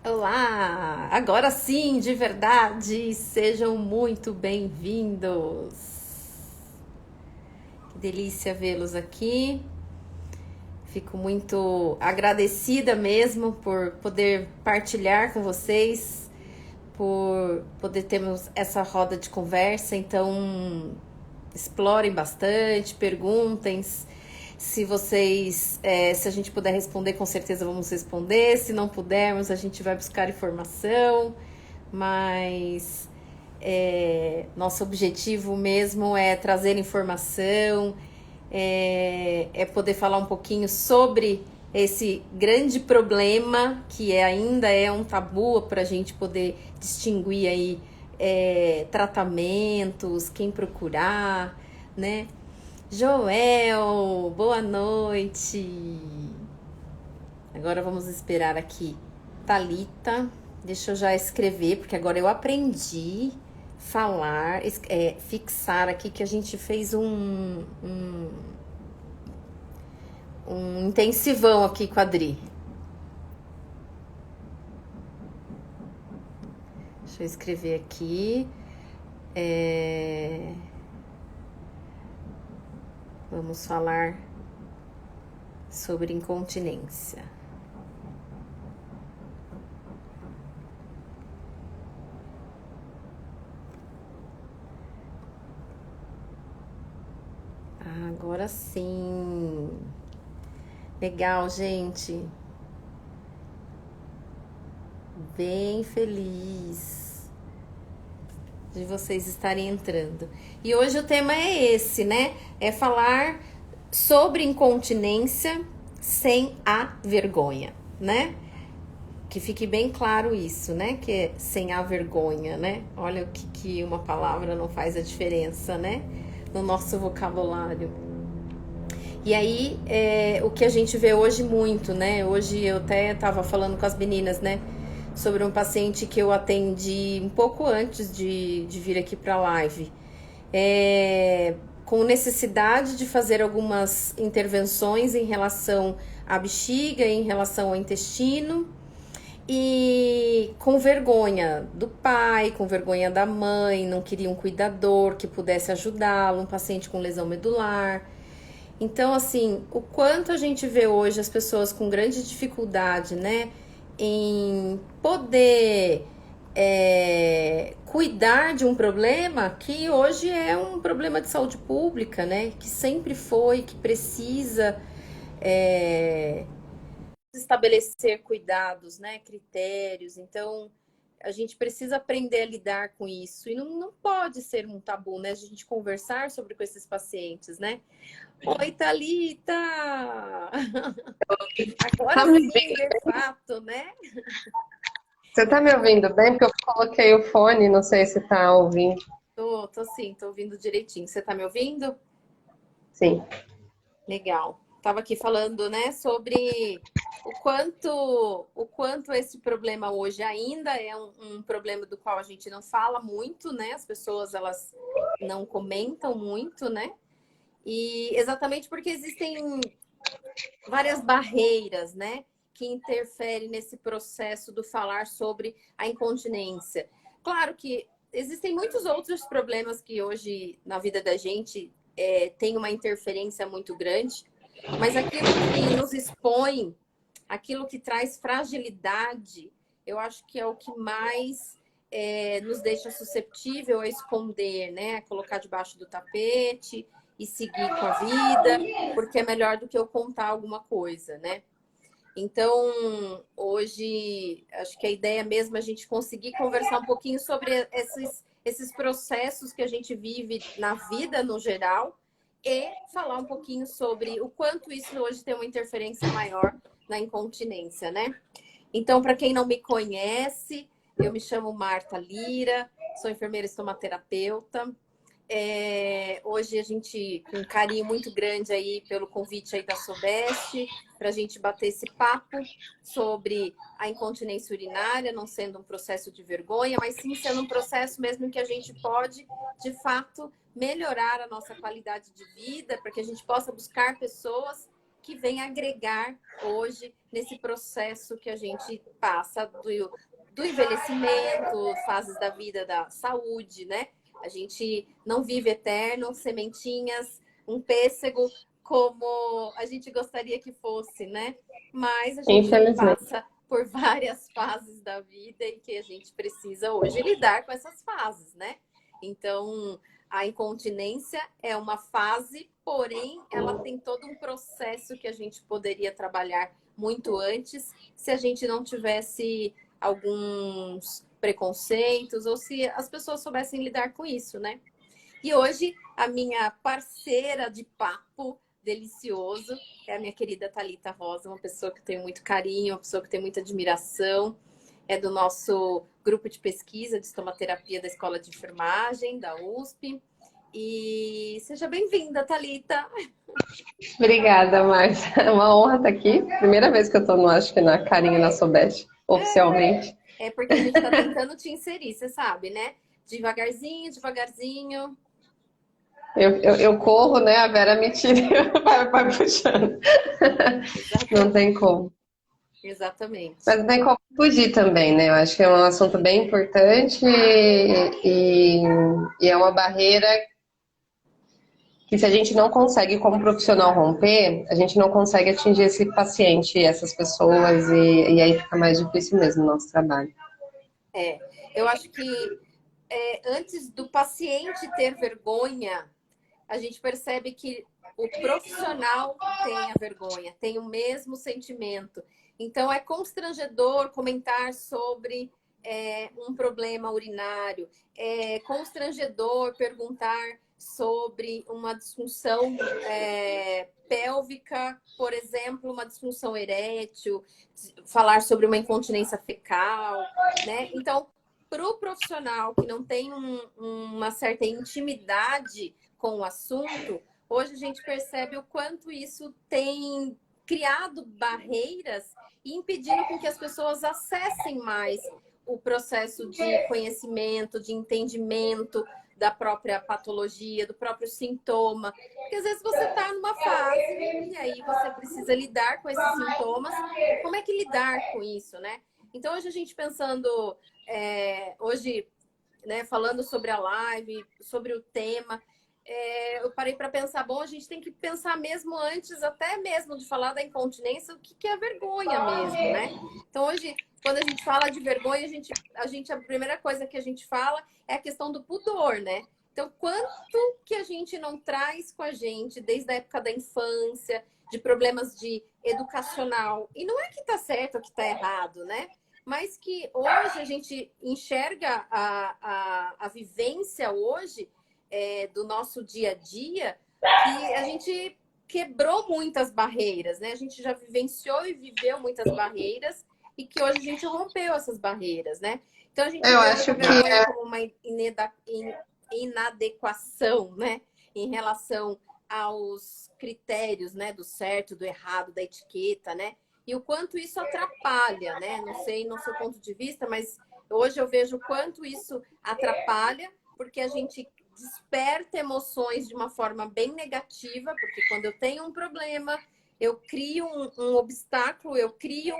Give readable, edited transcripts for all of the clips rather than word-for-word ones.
Olá! Agora sim, de verdade, sejam muito bem-vindos. Que delícia vê-los aqui. Fico muito agradecida mesmo por poder partilhar com vocês, por poder termos essa roda de conversa. Então, explorem bastante, perguntem. Se a gente puder responder, com certeza vamos responder. Se não pudermos, a gente vai buscar informação. Mas nosso objetivo mesmo é trazer informação, é poder falar um pouquinho sobre esse grande problema que ainda é um tabu para a gente poder distinguir aí tratamentos, quem procurar, né? Joel, boa noite. Agora vamos esperar aqui Thalita. Deixa eu já escrever, porque agora eu aprendi falar, fixar aqui que a gente fez um intensivão aqui com a Adri. Deixa eu escrever aqui. Vamos falar sobre incontinência. Agora sim. Legal, gente. Bem feliz de vocês estarem entrando. E hoje o tema é esse, né? É falar sobre incontinência sem a vergonha, né? Que fique bem claro isso, né? Que é sem a vergonha, né? Olha o que uma palavra não faz a diferença, né? No nosso vocabulário. E aí, o que a gente vê hoje muito, né? Hoje eu até estava falando com as meninas, né? Sobre um paciente que eu atendi um pouco antes de vir aqui para a live. Com necessidade de fazer algumas intervenções em relação à bexiga, em relação ao intestino, e com vergonha do pai, com vergonha da mãe, não queria um cuidador que pudesse ajudá-lo, um paciente com lesão medular. Então, assim, o quanto a gente vê hoje as pessoas com grande dificuldade, né, em poder cuidar de um problema que hoje é um problema de saúde pública, né, que sempre foi, que precisa estabelecer cuidados, né, critérios. Então, a gente precisa aprender a lidar com isso. E não pode ser um tabu, né, a gente conversar sobre com esses pacientes, né? Oi, Thalita! Tá Agora me sim, ouvindo? de fato, né? Você tá me ouvindo bem? Porque eu coloquei o fone, não sei se tá ouvindo. Tô sim, tô ouvindo direitinho. Você tá me ouvindo? Sim. Legal. Tava aqui falando, né, sobre o quanto esse problema hoje ainda é um problema do qual a gente não fala muito, né? As pessoas, elas não comentam muito, né? E exatamente porque existem várias barreiras, né, que interferem nesse processo do falar sobre a incontinência. Claro que existem muitos outros problemas que hoje na vida da gente tem uma interferência muito grande, mas aquilo que nos expõe, aquilo que traz fragilidade, eu acho que é o que mais nos deixa susceptível a esconder, né? A colocar debaixo do tapete e seguir com a vida, porque é melhor do que eu contar alguma coisa, né? Então, hoje, acho que a ideia mesmo é a gente conseguir conversar um pouquinho sobre esses processos que a gente vive na vida no geral e falar um pouquinho sobre o quanto isso hoje tem uma interferência maior na incontinência, né? Então, para quem não me conhece, eu me chamo Marta Lira, sou enfermeira estomaterapeuta. Hoje a gente, com um carinho muito grande aí pelo convite aí da Sobeste, para a gente bater esse papo sobre a incontinência urinária, não sendo um processo de vergonha, mas sim sendo um processo mesmo em que a gente pode, de fato, melhorar a nossa qualidade de vida, para que a gente possa buscar pessoas que vem agregar hoje nesse processo que a gente passa do envelhecimento, fases da vida, da saúde, né? A gente não vive eterno, sementinhas, um pêssego, como a gente gostaria que fosse, né? Mas a gente Infelizmente. passa por várias fases da vida e que a gente precisa hoje lidar com essas fases, né? Então, a incontinência é uma fase, porém, ela tem todo um processo que a gente poderia trabalhar muito antes se a gente não tivesse alguns preconceitos ou se as pessoas soubessem lidar com isso, né? E hoje, a minha parceira de papo delicioso é a minha querida Thalita Rosa, uma pessoa que eu tenho muito carinho, uma pessoa que eu tenho muita admiração, é do nosso grupo de pesquisa de estomaterapia da Escola de Enfermagem, da USP. E seja bem-vinda, Thalita. Obrigada, Márcia. É uma honra estar aqui. Primeira vez que eu estou, acho que na Carinha na Sobeste, oficialmente. É porque a gente está tentando te inserir, você sabe, né? Devagarzinho, devagarzinho. Eu corro, né? A Vera me tira e vai puxando. Não tem como. Exatamente. Mas não tem como fugir também, né? Eu acho que é um assunto bem importante e é uma barreira que se a gente não consegue, como profissional, romper, a gente não consegue atingir esse paciente, essas pessoas, e aí fica mais difícil mesmo o nosso trabalho. Eu acho que antes do paciente ter vergonha, a gente percebe que o profissional tem a vergonha, tem o mesmo sentimento. Então, é constrangedor comentar sobre um problema urinário, é constrangedor perguntar sobre uma disfunção pélvica, por exemplo, uma disfunção erétil, falar sobre uma incontinência fecal, né? Então, para o profissional que não tem uma certa intimidade com o assunto, hoje a gente percebe o quanto isso tem criado barreiras e impedindo com que as pessoas acessem mais o processo de conhecimento, de entendimento da própria patologia, do próprio sintoma. Porque às vezes você está numa fase e aí você precisa lidar com esses sintomas. Como é que lidar com isso, né? Então, hoje a gente pensando, hoje, né, falando sobre a live, sobre o tema, eu parei para pensar, bom, a gente tem que pensar mesmo antes, até mesmo de falar da incontinência, o que é a vergonha mesmo, né? Então, hoje, quando a gente fala de vergonha, a primeira coisa que a gente fala é a questão do pudor, né? Então, quanto que a gente não traz com a gente desde a época da infância, de problemas de educacional, e não é que tá certo ou que tá errado, né? Mas que hoje a gente enxerga a vivência hoje do nosso dia a dia, que a gente quebrou muitas barreiras, né? A gente já vivenciou e viveu muitas barreiras e que hoje a gente rompeu essas barreiras, né? Então a gente vê a vergonha como uma inadequação, né? Em relação aos critérios, né? Do certo, do errado, da etiqueta, né? E o quanto isso atrapalha, né? Não sei no seu ponto de vista, mas hoje eu vejo o quanto isso atrapalha, porque a gente desperta emoções de uma forma bem negativa, porque quando eu tenho um problema, eu crio um obstáculo, eu crio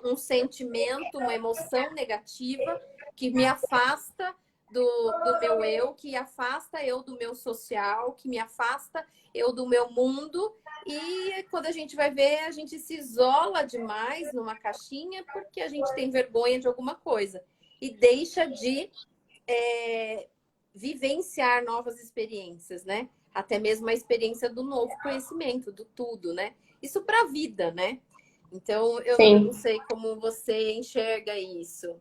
um sentimento, uma emoção negativa que me afasta do meu eu, que afasta eu do meu social, que me afasta eu do meu mundo. E quando a gente vai ver, a gente se isola demais numa caixinha porque a gente tem vergonha de alguma coisa e deixa de vivenciar novas experiências, né? Até mesmo a experiência do novo conhecimento, do tudo, né? Isso para a vida, né? Então, eu não sei como você enxerga isso.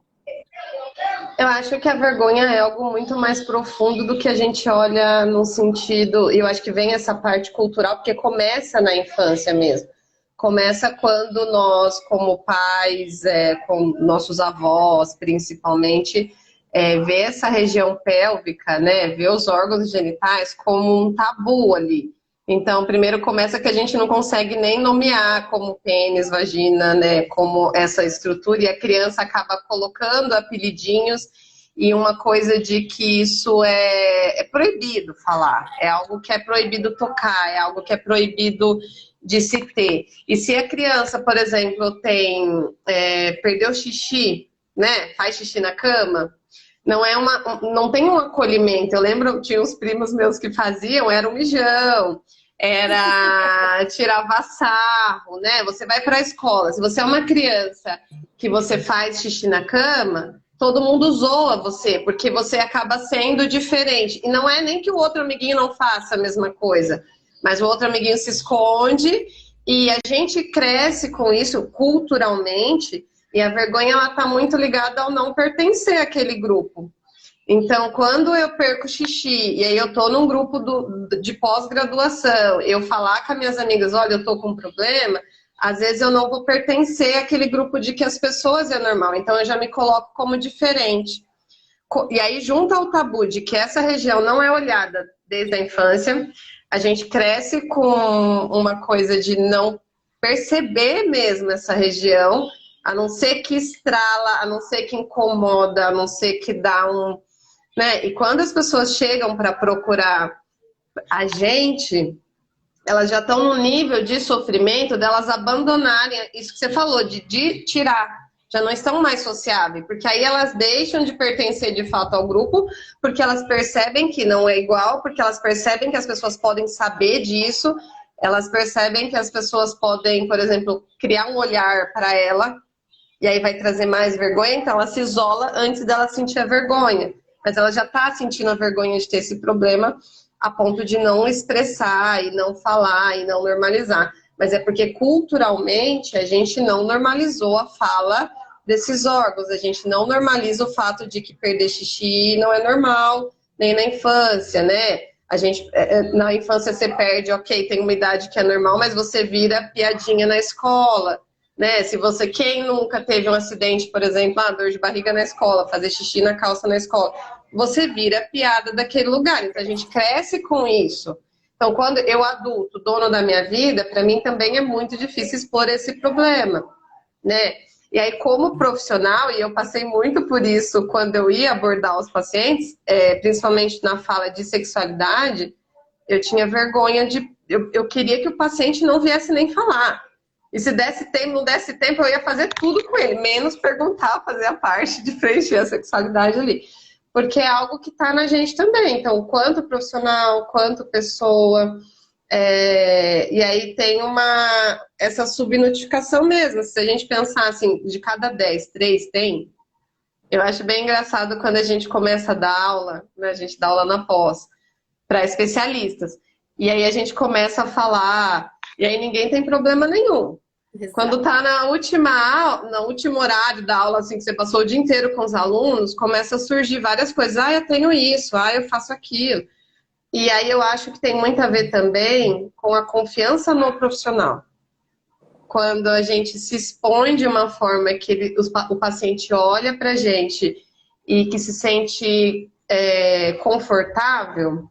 Eu acho que a vergonha é algo muito mais profundo do que a gente olha no sentido. Eu acho que vem essa parte cultural, porque começa na infância mesmo. Começa quando nós, como pais, com nossos avós, principalmente, vê essa região pélvica, né, vê os órgãos genitais como um tabu ali. Então, primeiro começa que a gente não consegue nem nomear como pênis, vagina, né, como essa estrutura, e a criança acaba colocando apelidinhos e uma coisa de que isso é proibido falar, é algo que é proibido tocar, é algo que é proibido de se ter. E se a criança, por exemplo, perdeu xixi, né? Faz xixi na cama, não tem um acolhimento. Eu lembro, tinha uns primos meus que faziam, era um mijão, era tirava sarro, né? Você vai para a escola, se você é uma criança que você faz xixi na cama, todo mundo zoa você, porque você acaba sendo diferente. E não é nem que o outro amiguinho não faça a mesma coisa, mas o outro amiguinho se esconde e a gente cresce com isso culturalmente e a vergonha ela tá muito ligada ao não pertencer àquele grupo. Então, quando eu perco xixi e aí eu tô num grupo de pós-graduação, eu falar com as minhas amigas, olha, eu tô com um problema, às vezes eu não vou pertencer àquele grupo de que as pessoas é normal. Então, eu já me coloco como diferente. E aí, junto ao tabu de que essa região não é olhada desde a infância, a gente cresce com uma coisa de não perceber mesmo essa região, a não ser que estrala, a não ser que incomoda, a não ser que dá um, né? E quando as pessoas chegam para procurar a gente, elas já estão no nível de sofrimento delas abandonarem isso que você falou, de tirar. Já não estão mais sociáveis, porque aí elas deixam de pertencer de fato ao grupo, porque elas percebem que não é igual, porque elas percebem que as pessoas podem saber disso, elas percebem que as pessoas podem, por exemplo, criar um olhar para ela, e aí vai trazer mais vergonha, então ela se isola antes dela sentir a vergonha. Mas ela já está sentindo a vergonha de ter esse problema a ponto de não expressar e não falar e não normalizar. Mas é porque culturalmente a gente não normalizou a fala desses órgãos, a gente não normaliza o fato de que perder xixi não é normal, nem na infância, né? A gente, na infância você perde, ok, tem uma idade que é normal, mas você vira piadinha na escola, né? Se você, quem nunca teve um acidente, por exemplo, dor de barriga na escola, fazer xixi na calça na escola, você vira piada daquele lugar. Então a gente cresce com isso. Então quando eu adulto, dono da minha vida, para mim também é muito difícil expor esse problema, né? E aí como profissional, e eu passei muito por isso quando eu ia abordar os pacientes, principalmente na fala de sexualidade, eu tinha vergonha eu queria que o paciente não viesse nem falar. E se desse tempo, não desse tempo, eu ia fazer tudo com ele, menos perguntar, fazer a parte de preencher a sexualidade ali. Porque é algo que está na gente também. Então, quanto profissional, quanto pessoa. E aí tem essa subnotificação mesmo. Se a gente pensar assim, de cada 10, 3 tem. Eu acho bem engraçado quando a gente começa a dar aula, né? A gente dá aula na pós, para especialistas. E aí a gente começa a falar, e aí ninguém tem problema nenhum. Exato. Quando tá no último horário da aula, assim, que você passou o dia inteiro com os alunos, começa a surgir várias coisas. Eu tenho isso, eu faço aquilo. E aí eu acho que tem muito a ver também com a confiança no profissional. Quando a gente se expõe de uma forma que o paciente olha pra gente e que se sente confortável,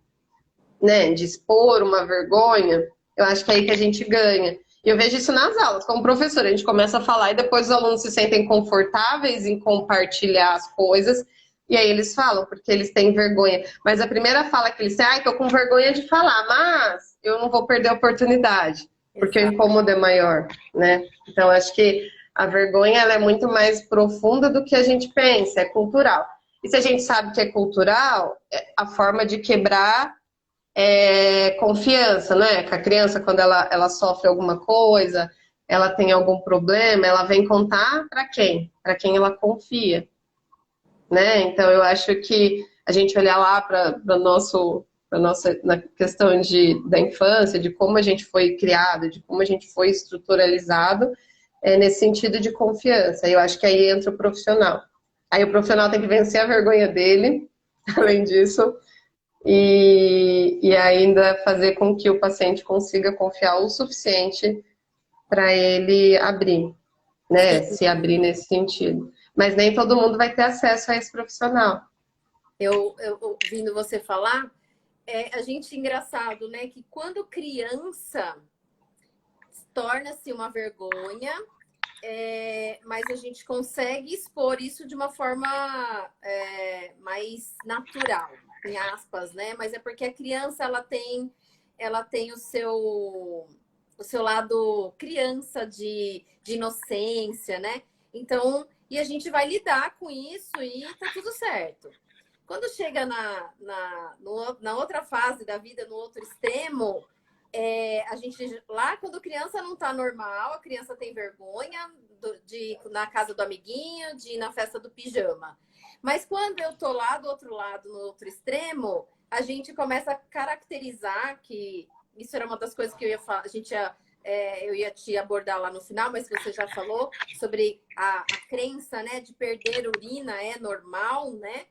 né, de expor uma vergonha, eu acho que é aí que a gente ganha. E eu vejo isso nas aulas, como professora, a gente começa a falar e depois os alunos se sentem confortáveis em compartilhar as coisas, e aí eles falam, porque eles têm vergonha. Mas a primeira fala que eles têm, tô com vergonha de falar, mas eu não vou perder a oportunidade, porque o incômodo é maior, né? Então, acho que a vergonha ela é muito mais profunda do que a gente pensa, é cultural. E se a gente sabe que é cultural, a forma de quebrar confiança, né? Que a criança, quando ela sofre alguma coisa, ela tem algum problema, ela vem contar para quem? Para quem ela confia, né? Então eu acho que a gente olhar lá para nossa na questão da infância, de como a gente foi criado, de como a gente foi estruturalizado, nesse sentido de confiança. Eu acho que aí entra o profissional. Aí o profissional tem que vencer a vergonha dele, além disso. E ainda fazer com que o paciente consiga confiar o suficiente para ele abrir, né? Se abrir nesse sentido. Mas nem todo mundo vai ter acesso a esse profissional. Eu ouvindo você falar, a gente engraçado, né? Que quando criança torna-se uma vergonha, mas a gente consegue expor isso de uma forma mais natural, em aspas, né? Mas é porque a criança ela tem o o seu lado criança de inocência, né? Então, e a gente vai lidar com isso e tá tudo certo. Quando chega na outra fase da vida, no outro extremo, a gente lá, quando criança não tá normal, a criança tem vergonha de ir na casa do amiguinho, de ir na festa do pijama. Mas quando eu tô lá do outro lado, no outro extremo, a gente começa a caracterizar que isso era uma das coisas que eu ia falar, eu ia te abordar lá no final, mas você já falou sobre a crença, né, de perder urina é normal, né?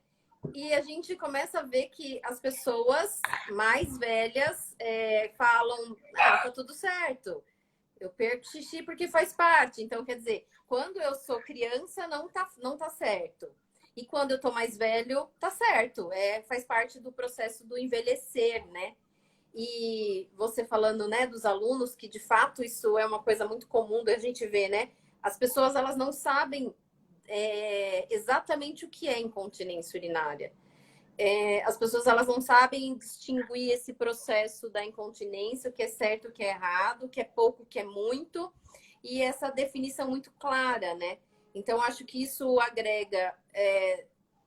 E a gente começa a ver que as pessoas mais velhas falam, tá tudo certo, eu perco xixi porque faz parte. Então, quer dizer, quando eu sou criança, não tá certo. E quando eu tô mais velho, tá certo. Faz parte do processo do envelhecer, né? E você falando, né, dos alunos, que de fato isso é uma coisa muito comum da gente ver, né? As pessoas, elas não sabem exatamente o que é incontinência urinária. As pessoas, elas não sabem distinguir esse processo da incontinência, o que é certo, o que é errado, o que é pouco, o que é muito, e essa definição muito clara, né? Então, acho que isso agrega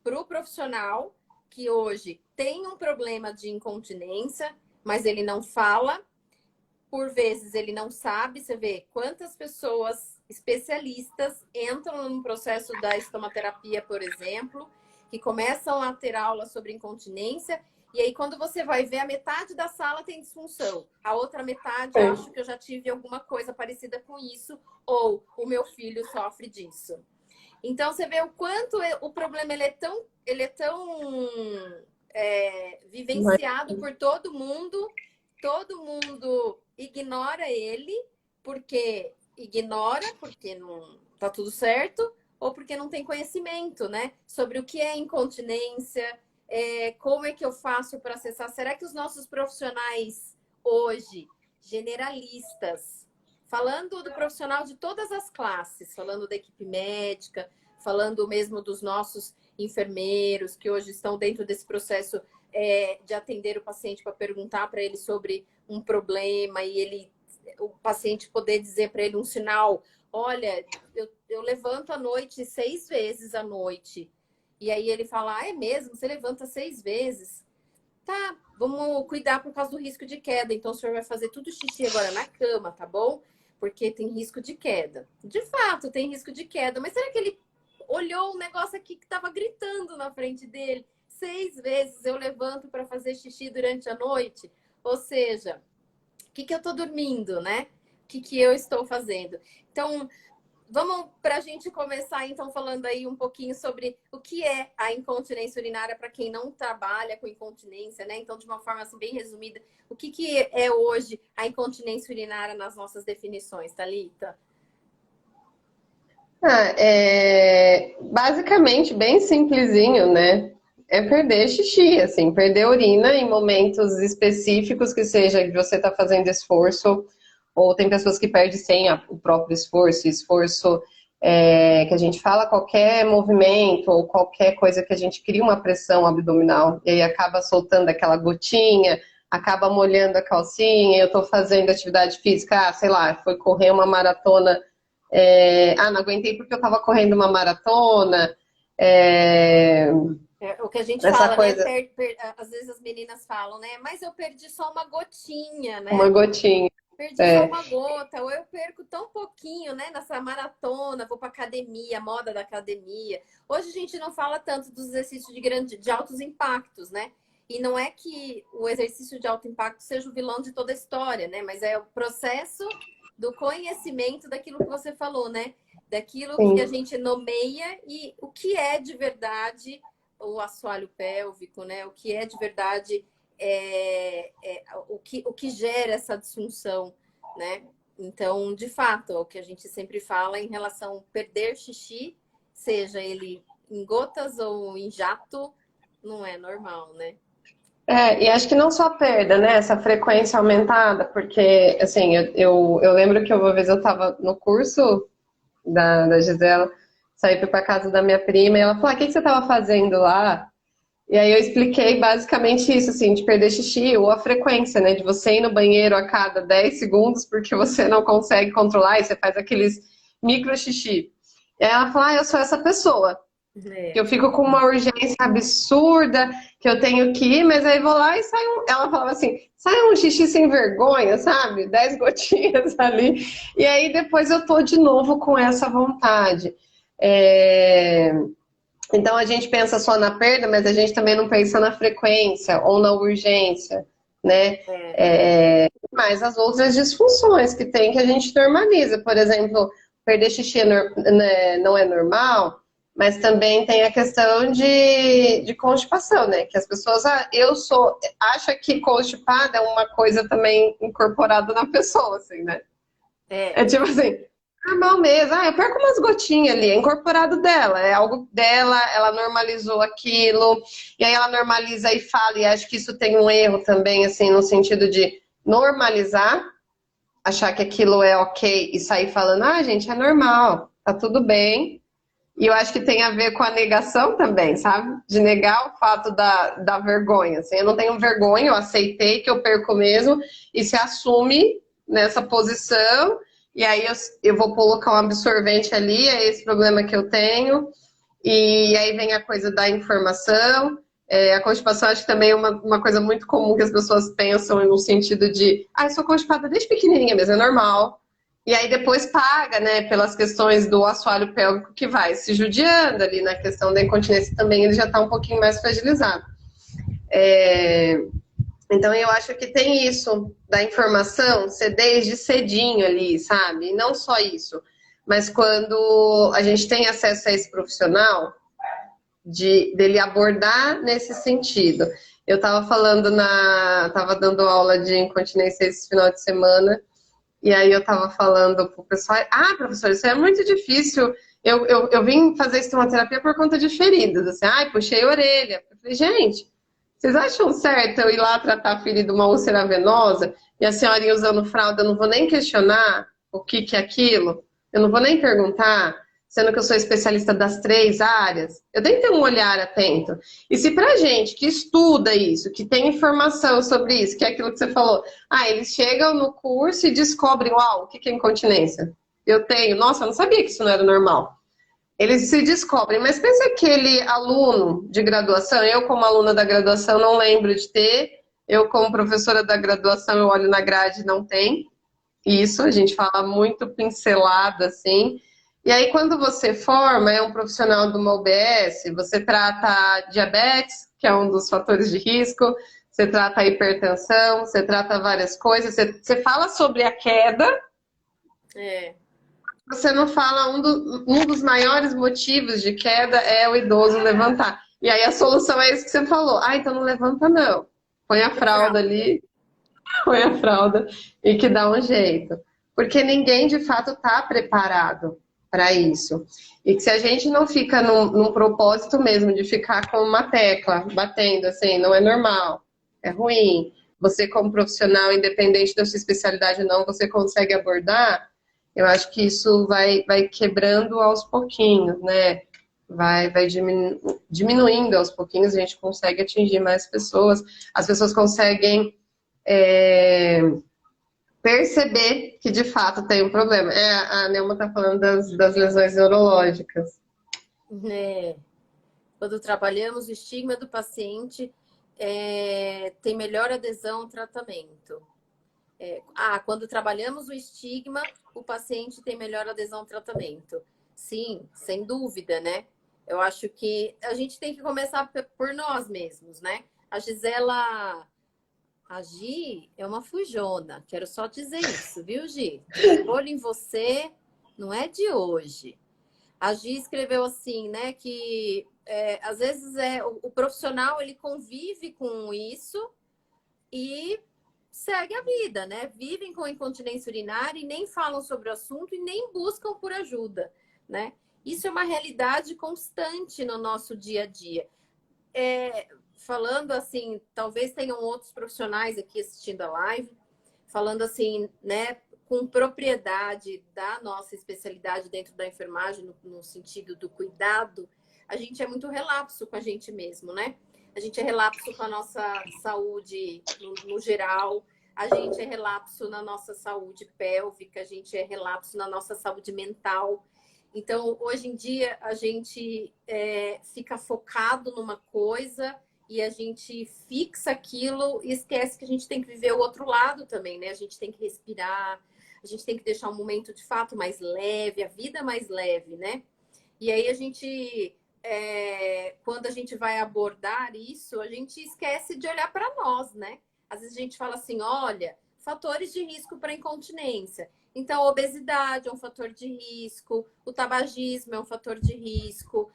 para o profissional que hoje tem um problema de incontinência, mas ele não fala, por vezes ele não sabe. Você vê quantas pessoas especialistas entram no processo da estomaterapia, por exemplo, que começam a ter aula sobre incontinência, e aí quando você vai ver, a metade da sala tem disfunção, a outra metade acho que eu já tive alguma coisa parecida com isso, ou o meu filho sofre disso. Então você vê o quanto o problema ele é tão vivenciado por todo mundo ignora ele, porque não tá tudo certo, ou porque não tem conhecimento, né? Sobre o que é incontinência, como é que eu faço para acessar. Será que os nossos profissionais hoje, generalistas, falando do profissional de todas as classes, falando da equipe médica, falando mesmo dos nossos enfermeiros, que hoje estão dentro desse processo de atender o paciente para perguntar para ele sobre um problema e o paciente poder dizer para ele um sinal, olha, eu levanto à noite 6 vezes à noite. E aí ele fala, é mesmo? Você levanta 6 vezes? Tá, vamos cuidar por causa do risco de queda. Então o senhor vai fazer tudo xixi agora na cama, tá bom? Porque tem risco de queda. De fato, tem risco de queda. Mas será que ele olhou um negócio aqui que estava gritando na frente dele? 6 vezes eu levanto para fazer xixi durante a noite? Ou seja, o que eu estou dormindo, né? O que eu estou fazendo? Então, vamos para a gente começar, então, falando aí um pouquinho sobre o que é a incontinência urinária para quem não trabalha com incontinência, né? Então, de uma forma assim, bem resumida, o que é hoje a incontinência urinária nas nossas definições, Thalita? Basicamente, bem simplesinho, né? É perder xixi, assim, perder urina em momentos específicos, que seja que você está fazendo esforço, ou tem pessoas que perdem sem o próprio esforço que a gente fala, qualquer movimento ou qualquer coisa que a gente cria uma pressão abdominal e aí acaba soltando aquela gotinha, acaba molhando a calcinha. Eu estou fazendo atividade física, sei lá, foi correr uma maratona, não aguentei porque eu estava correndo uma maratona. O que a gente Essa fala, coisa, né? Às vezes as meninas falam, né? Mas eu perdi só uma gotinha, né? uma gotinha. Perdi só uma gota, ou eu perco tão pouquinho, né? Nessa maratona, vou para academia, moda da academia. Hoje a gente não fala tanto dos exercícios de altos impactos, né? E não é que o exercício de alto impacto seja o vilão de toda a história, né? Mas é o processo do conhecimento daquilo que você falou, né? Daquilo Sim. que a gente nomeia e o que é de verdade o assoalho pélvico, né? O que é de verdade o que gera essa disfunção, né? Então, de fato, o que a gente sempre fala em relação a perder xixi, seja ele em gotas ou em jato, não é normal, né? E acho que não só perda, né? Essa frequência aumentada, porque, assim, eu lembro que uma vez eu estava no curso da Gisela, saí para casa da minha prima e ela falou, o que você estava fazendo lá? E aí eu expliquei basicamente isso, assim, de perder xixi ou a frequência, né? De você ir no banheiro a cada 10 segundos porque você não consegue controlar e você faz aqueles micro xixi. E aí ela falou, eu sou essa pessoa. Que É. eu fico com uma urgência absurda, que eu tenho que ir, mas aí vou lá e sai um. Ela falava assim: sai um xixi sem vergonha, sabe? 10 gotinhas ali. E aí depois eu tô de novo com essa vontade. É, então a gente pensa só na perda, mas a gente também não pensa na frequência ou na urgência, né? É. Mas as outras disfunções que tem que a gente normaliza. Por exemplo, perder xixi né, não é normal, mas também tem a questão de constipação, né? Que as pessoas, acha que constipada é uma coisa também incorporada na pessoa, assim, né? É. É tipo assim, normal mesmo. Eu perco umas gotinhas ali, é incorporado dela, é algo dela, ela normalizou aquilo, e aí ela normaliza e fala, e acho que isso tem um erro também, assim, no sentido de normalizar, achar que aquilo é ok e sair falando, gente, é normal, tá tudo bem. E eu acho que tem a ver com a negação também, sabe? De negar o fato da vergonha. Assim, eu não tenho vergonha, eu aceitei que eu perco mesmo e se assume nessa posição. E aí eu vou colocar um absorvente ali, é esse problema que eu tenho. E aí vem a coisa da informação. A constipação acho que também é uma coisa muito comum que as pessoas pensam no sentido de, eu sou constipada desde pequenininha mesmo, é normal. E aí depois paga, né, pelas questões do assoalho pélvico que vai se judiando ali na questão da incontinência também, ele já está um pouquinho mais fragilizado. Então eu acho que tem isso da informação ser desde cedinho ali, sabe? E não só isso, mas quando a gente tem acesso a esse profissional, dele abordar nesse sentido. Eu estava estava dando aula de incontinência esse final de semana, e aí eu estava falando pro pessoal, professor, isso é muito difícil. Eu vim fazer estomaterapia por conta de feridas, assim, puxei a orelha. Eu falei, gente, vocês acham certo eu ir lá tratar a ferida de uma úlcera venosa e a senhorinha usando fralda, eu não vou nem questionar o que é aquilo? Eu não vou nem perguntar, sendo que eu sou especialista das 3 áreas? Eu tenho que ter um olhar atento. E se pra gente que estuda isso, que tem informação sobre isso, que é aquilo que você falou, eles chegam no curso e descobrem, uau, o que é incontinência? Eu tenho, nossa, eu não sabia que isso não era normal. Eles se descobrem, mas pensa aquele aluno de graduação, eu como aluna da graduação não lembro de ter, eu como professora da graduação eu olho na grade e não tem isso, a gente fala muito pincelado assim, e aí quando você forma, é um profissional de uma UBS, você trata diabetes, que é um dos fatores de risco, você trata a hipertensão, você trata várias coisas, você fala sobre a queda, É. você não fala um dos maiores motivos de queda é o idoso levantar. E aí a solução é isso que você falou. Então não levanta não. Põe a fralda ali, põe a fralda e que dá um jeito. Porque ninguém de fato está preparado para isso. E que se a gente não fica num propósito mesmo de ficar com uma tecla batendo assim, não é normal, é ruim. Você como profissional, independente da sua especialidade ou não, você consegue abordar. Eu acho que isso vai quebrando aos pouquinhos, né? Vai diminuindo aos pouquinhos, a gente consegue atingir mais pessoas. As pessoas conseguem perceber que de fato tem um problema. A Neuma está falando das lesões neurológicas. É. Quando trabalhamos o estigma do paciente, tem melhor adesão ao tratamento. Quando trabalhamos o estigma, o paciente tem melhor adesão ao tratamento. Sim, sem dúvida, né? Eu acho que a gente tem que começar por nós mesmos, né? A Gi é uma fujona, quero só dizer isso, viu, Gi? De olho em você, não é de hoje. A Gi escreveu assim, né, que às vezes o profissional ele convive com isso e segue a vida, né? Vivem com incontinência urinária e nem falam sobre o assunto e nem buscam por ajuda, né? Isso é uma realidade constante no nosso dia a dia. Falando assim, talvez tenham outros profissionais aqui assistindo a live, falando assim, né, com propriedade da nossa especialidade dentro da enfermagem, no sentido do cuidado, a gente é muito relapso com a gente mesmo, né? a gente é relapso com a nossa saúde no geral, a gente é relapso na nossa saúde pélvica, a gente é relapso na nossa saúde mental. Então, hoje em dia, a gente fica focado numa coisa e a gente fixa aquilo e esquece que a gente tem que viver o outro lado também, né? A gente tem que respirar, a gente tem que deixar um momento de fato mais leve, a vida mais leve, né? E aí a gente, quando a gente vai abordar isso, a gente esquece de olhar para nós, né? Às vezes a gente fala assim, olha, fatores de risco para incontinência. Então, a obesidade é um fator de risco, o tabagismo é um fator de risco,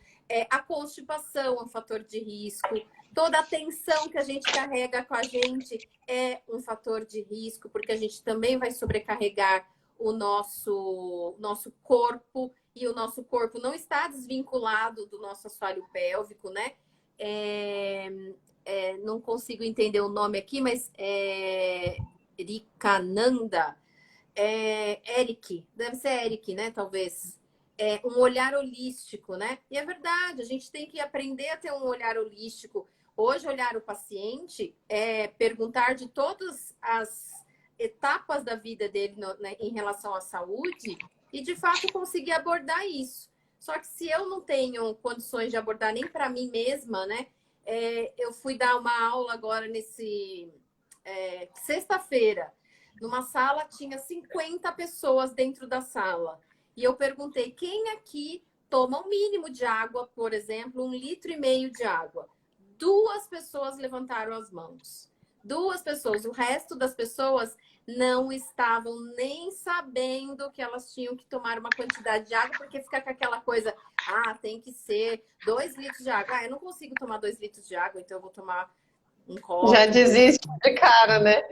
a constipação é um fator de risco, toda a tensão que a gente carrega com a gente é um fator de risco, porque a gente também vai sobrecarregar o nosso corpo, e o nosso corpo não está desvinculado do nosso assoalho pélvico, né? Não consigo entender o nome aqui, mas Rikananda, Eric, deve ser Eric, né? Talvez. Um olhar holístico, né? E é verdade, a gente tem que aprender a ter um olhar holístico. Hoje, olhar o paciente é perguntar de todas as etapas da vida dele né, em relação à saúde e, de fato, conseguir abordar isso. Só que se eu não tenho condições de abordar nem para mim mesma, né? Eu fui dar uma aula agora sexta-feira. Numa sala, tinha 50 pessoas dentro da sala. E eu perguntei, quem aqui toma o mínimo de água, por exemplo, 1,5 litro de água? 2 pessoas levantaram as mãos. 2 pessoas. O resto das pessoas não estavam nem sabendo que elas tinham que tomar uma quantidade de água, porque fica com aquela coisa, tem que ser 2 litros de água. Eu não consigo tomar 2 litros de água, então eu vou tomar um copo. Já desiste de cara, né?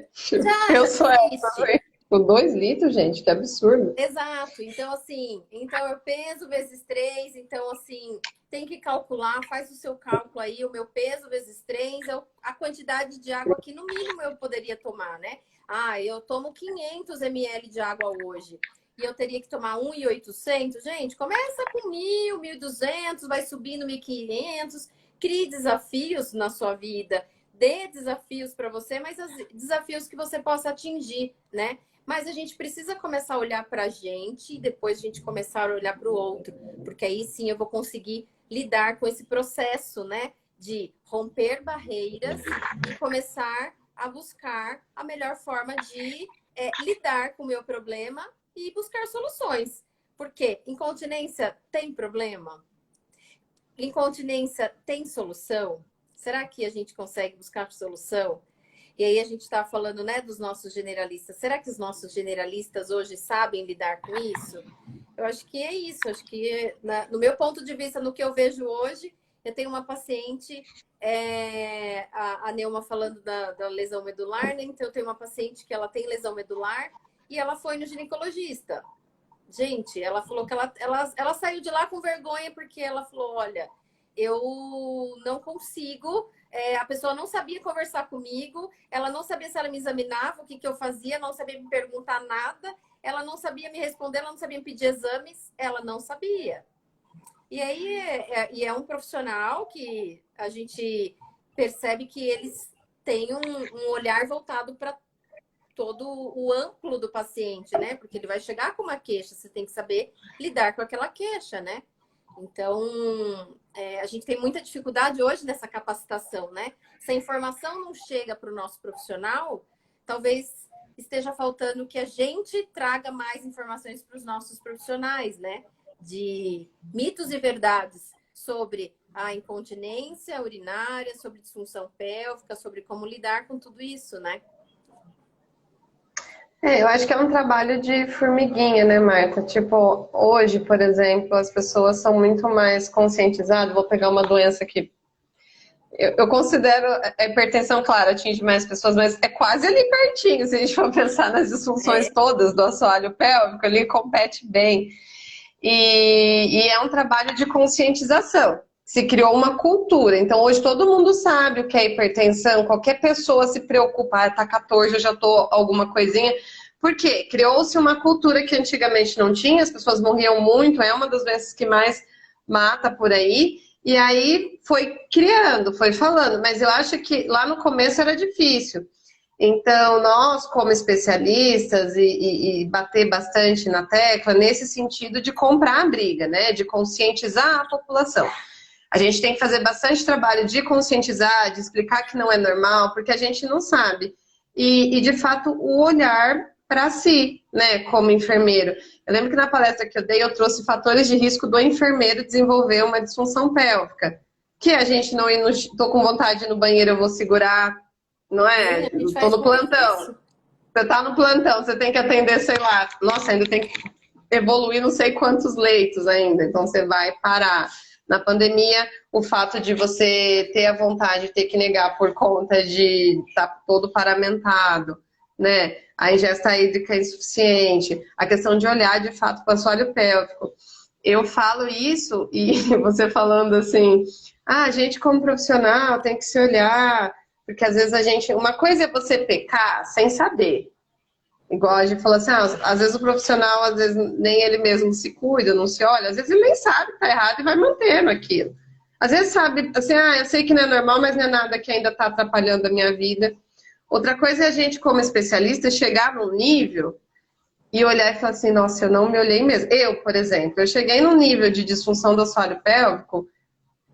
Eu sou desiste. Com 2 litros, gente, que absurdo. Exato. Então, assim, eu peso vezes 3, então, assim, tem que calcular, faz o seu cálculo aí, o meu peso vezes 3, a quantidade de água que no mínimo eu poderia tomar, né? Eu tomo 500 ml de água hoje e eu teria que tomar 1.800. Gente, começa com 1.000, 1.200, vai subindo 1.500, crie desafios na sua vida, dê desafios para você, mas desafios que você possa atingir, né? Mas a gente precisa começar a olhar para a gente e depois a gente começar a olhar para o outro, porque aí sim eu vou conseguir lidar com esse processo, né? De romper barreiras e começar a buscar a melhor forma de lidar com o meu problema e buscar soluções. Porque incontinência tem problema? Incontinência tem solução? Será que a gente consegue buscar solução? E aí a gente está falando, né, dos nossos generalistas. Será que os nossos generalistas hoje sabem lidar com isso? Eu acho que é isso. Acho que, no meu ponto de vista, no que eu vejo hoje, eu tenho uma paciente, a Neuma falando da lesão medular, né? Então eu tenho uma paciente que ela tem lesão medular e ela foi no ginecologista. Gente, ela falou que ela saiu de lá com vergonha porque ela falou, olha, eu não consigo... a pessoa não sabia conversar comigo, ela não sabia se ela me examinava, o que eu fazia, não sabia me perguntar nada, ela não sabia me responder, ela não sabia me pedir exames, ela não sabia. E aí é um profissional que a gente percebe que eles têm um olhar voltado para todo o amplo do paciente, né? Porque ele vai chegar com uma queixa, você tem que saber lidar com aquela queixa, né? Então, a gente tem muita dificuldade hoje nessa capacitação, né? Se a informação não chega para o nosso profissional, talvez esteja faltando que a gente traga mais informações para os nossos profissionais, né? De mitos e verdades sobre a incontinência urinária, sobre disfunção pélvica, sobre como lidar com tudo isso, né? Eu acho que é um trabalho de formiguinha, né, Marta? Tipo, hoje, por exemplo, as pessoas são muito mais conscientizadas. Vou pegar uma doença que eu considero a hipertensão, claro, atinge mais pessoas, mas é quase ali pertinho, se a gente for pensar nas disfunções todas do assoalho pélvico, ele compete bem. E é um trabalho de conscientização. Se criou uma cultura. Então, hoje todo mundo sabe o que é hipertensão. Qualquer pessoa se preocupa. Tá 14, eu já tô alguma coisinha. Por quê? Criou-se uma cultura que antigamente não tinha. As pessoas morriam muito. É uma das doenças que mais mata por aí. E aí foi criando, foi falando, mas eu acho que lá no começo era difícil. Então, nós, como especialistas, e bater bastante na tecla, nesse sentido de comprar a briga, né? De conscientizar a população. A gente tem que fazer bastante trabalho de conscientizar, de explicar que não é normal, porque a gente não sabe. E de fato, o olhar para si, né, como enfermeiro. Eu lembro que na palestra que eu dei, eu trouxe fatores de risco do enfermeiro desenvolver uma disfunção pélvica. Que a gente não ir no... Tô com vontade de ir no banheiro, eu vou segurar, não Sim, é? a gente Tô faz no muito plantão. isso. Você tá no plantão, você tem que atender, sei lá, nossa, ainda tem que evoluir não sei quantos leitos ainda, então você vai parar. Na pandemia, o fato de você ter a vontade de ter que negar por conta de estar todo paramentado, né? A ingesta hídrica é insuficiente, a questão de olhar de fato para o assoalho pélvico. Eu falo isso e você falando assim, ah, a gente como profissional tem que se olhar, porque às vezes a gente. Uma coisa é você pecar sem saber. Igual a gente falou assim, às vezes o profissional, às vezes nem ele mesmo se cuida, não se olha, às vezes ele nem sabe que tá errado e vai mantendo aquilo. Às vezes sabe, assim, eu sei que não é normal, mas não é nada que ainda tá atrapalhando a minha vida. Outra coisa é a gente, como especialista, chegar num nível e olhar e falar assim, nossa, eu não me olhei mesmo. Eu, por exemplo, eu cheguei num nível de disfunção do assoalho pélvico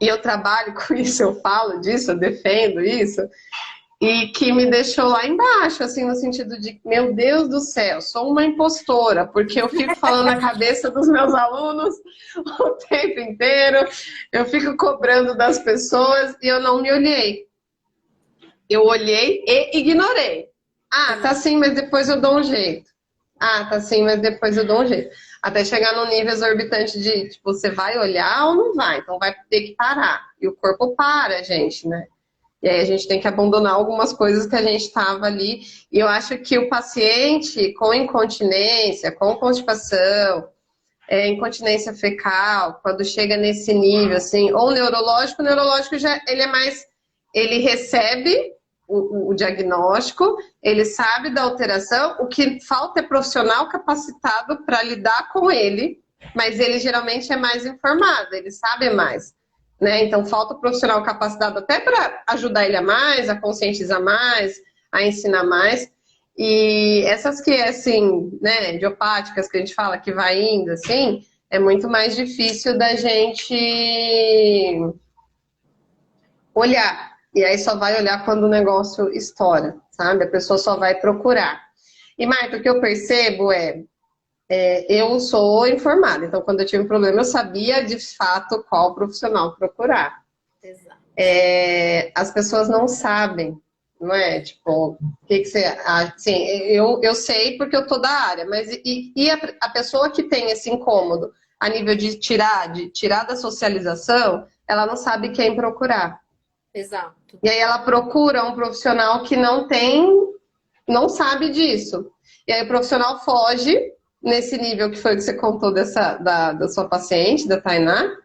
e eu trabalho com isso, eu falo disso, eu defendo isso, e que me deixou lá embaixo, assim, no sentido de, meu Deus do céu, sou uma impostora, porque eu fico falando na cabeça dos meus alunos o tempo inteiro, eu fico cobrando das pessoas e eu não me olhei. Eu olhei e ignorei. Ah, tá Exato. sim, mas depois eu dou um jeito. Ah, tá sim, mas depois eu dou um jeito. Até chegar num nível exorbitante de, tipo, você vai olhar ou não vai? Então vai ter que parar. E o corpo para, gente, né? E aí a gente tem que abandonar algumas coisas que a gente estava ali. E eu acho que o paciente com incontinência, com constipação, incontinência fecal, quando chega nesse nível, assim, ou neurológico, o neurológico já ele é mais. Ele recebe o diagnóstico, ele sabe da alteração, o que falta é profissional capacitado para lidar com ele, mas ele geralmente é mais informado, ele sabe mais. Né? Então, falta o profissional capacitado até para ajudar ele a mais, a conscientizar mais, a ensinar mais. E essas que, assim, né, idiopáticas que a gente fala que vai indo, assim, é muito mais difícil da gente olhar. E aí só vai olhar quando o negócio estoura, sabe? A pessoa só vai procurar. E, Marta, o que eu percebo eu sou informada, então quando eu tive um problema eu sabia de fato qual profissional procurar. Exato. As pessoas não sabem, não é? Tipo, o que você. Assim, eu sei porque eu tô da área, mas a pessoa que tem esse incômodo a nível de tirar da socialização, ela não sabe quem procurar. Exato. E aí ela procura um profissional que não tem, não sabe disso. E aí o profissional foge nesse nível que foi o que você contou da sua paciente, da Tainá.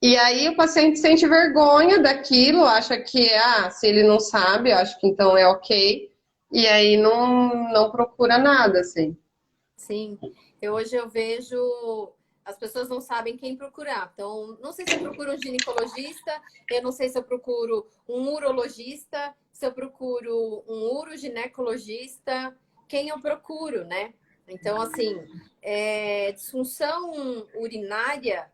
E aí o paciente sente vergonha daquilo, acha que, se ele não sabe, acho que então é ok. E aí não procura nada, assim. Sim. Hoje eu vejo as pessoas não sabem quem procurar. Então, não sei se eu procuro um ginecologista, eu não sei se eu procuro um urologista, se eu procuro um uroginecologista, quem eu procuro, né? Então, assim, disfunção urinária,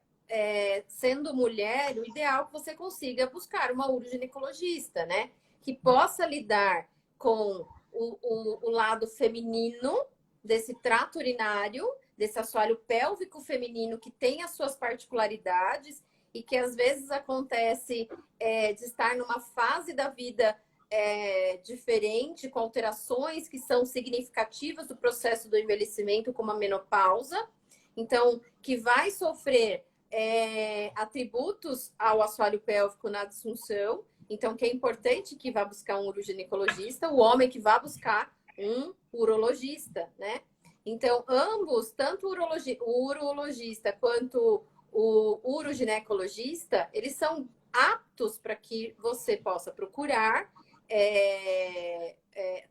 sendo mulher, o ideal é que você consiga buscar uma uroginecologista, né? Que possa lidar com o lado feminino desse trato urinário, desse assoalho pélvico feminino que tem as suas particularidades e que às vezes acontece de estar numa fase da vida diferente, com alterações que são significativas do processo do envelhecimento, como a menopausa. Então, que vai sofrer atributos ao assoalho pélvico na disfunção. Então, que é importante que vá buscar um uroginecologista, o homem que vá buscar um urologista, né? Então, ambos, tanto o urologista quanto o uroginecologista, eles são aptos para que você possa procurar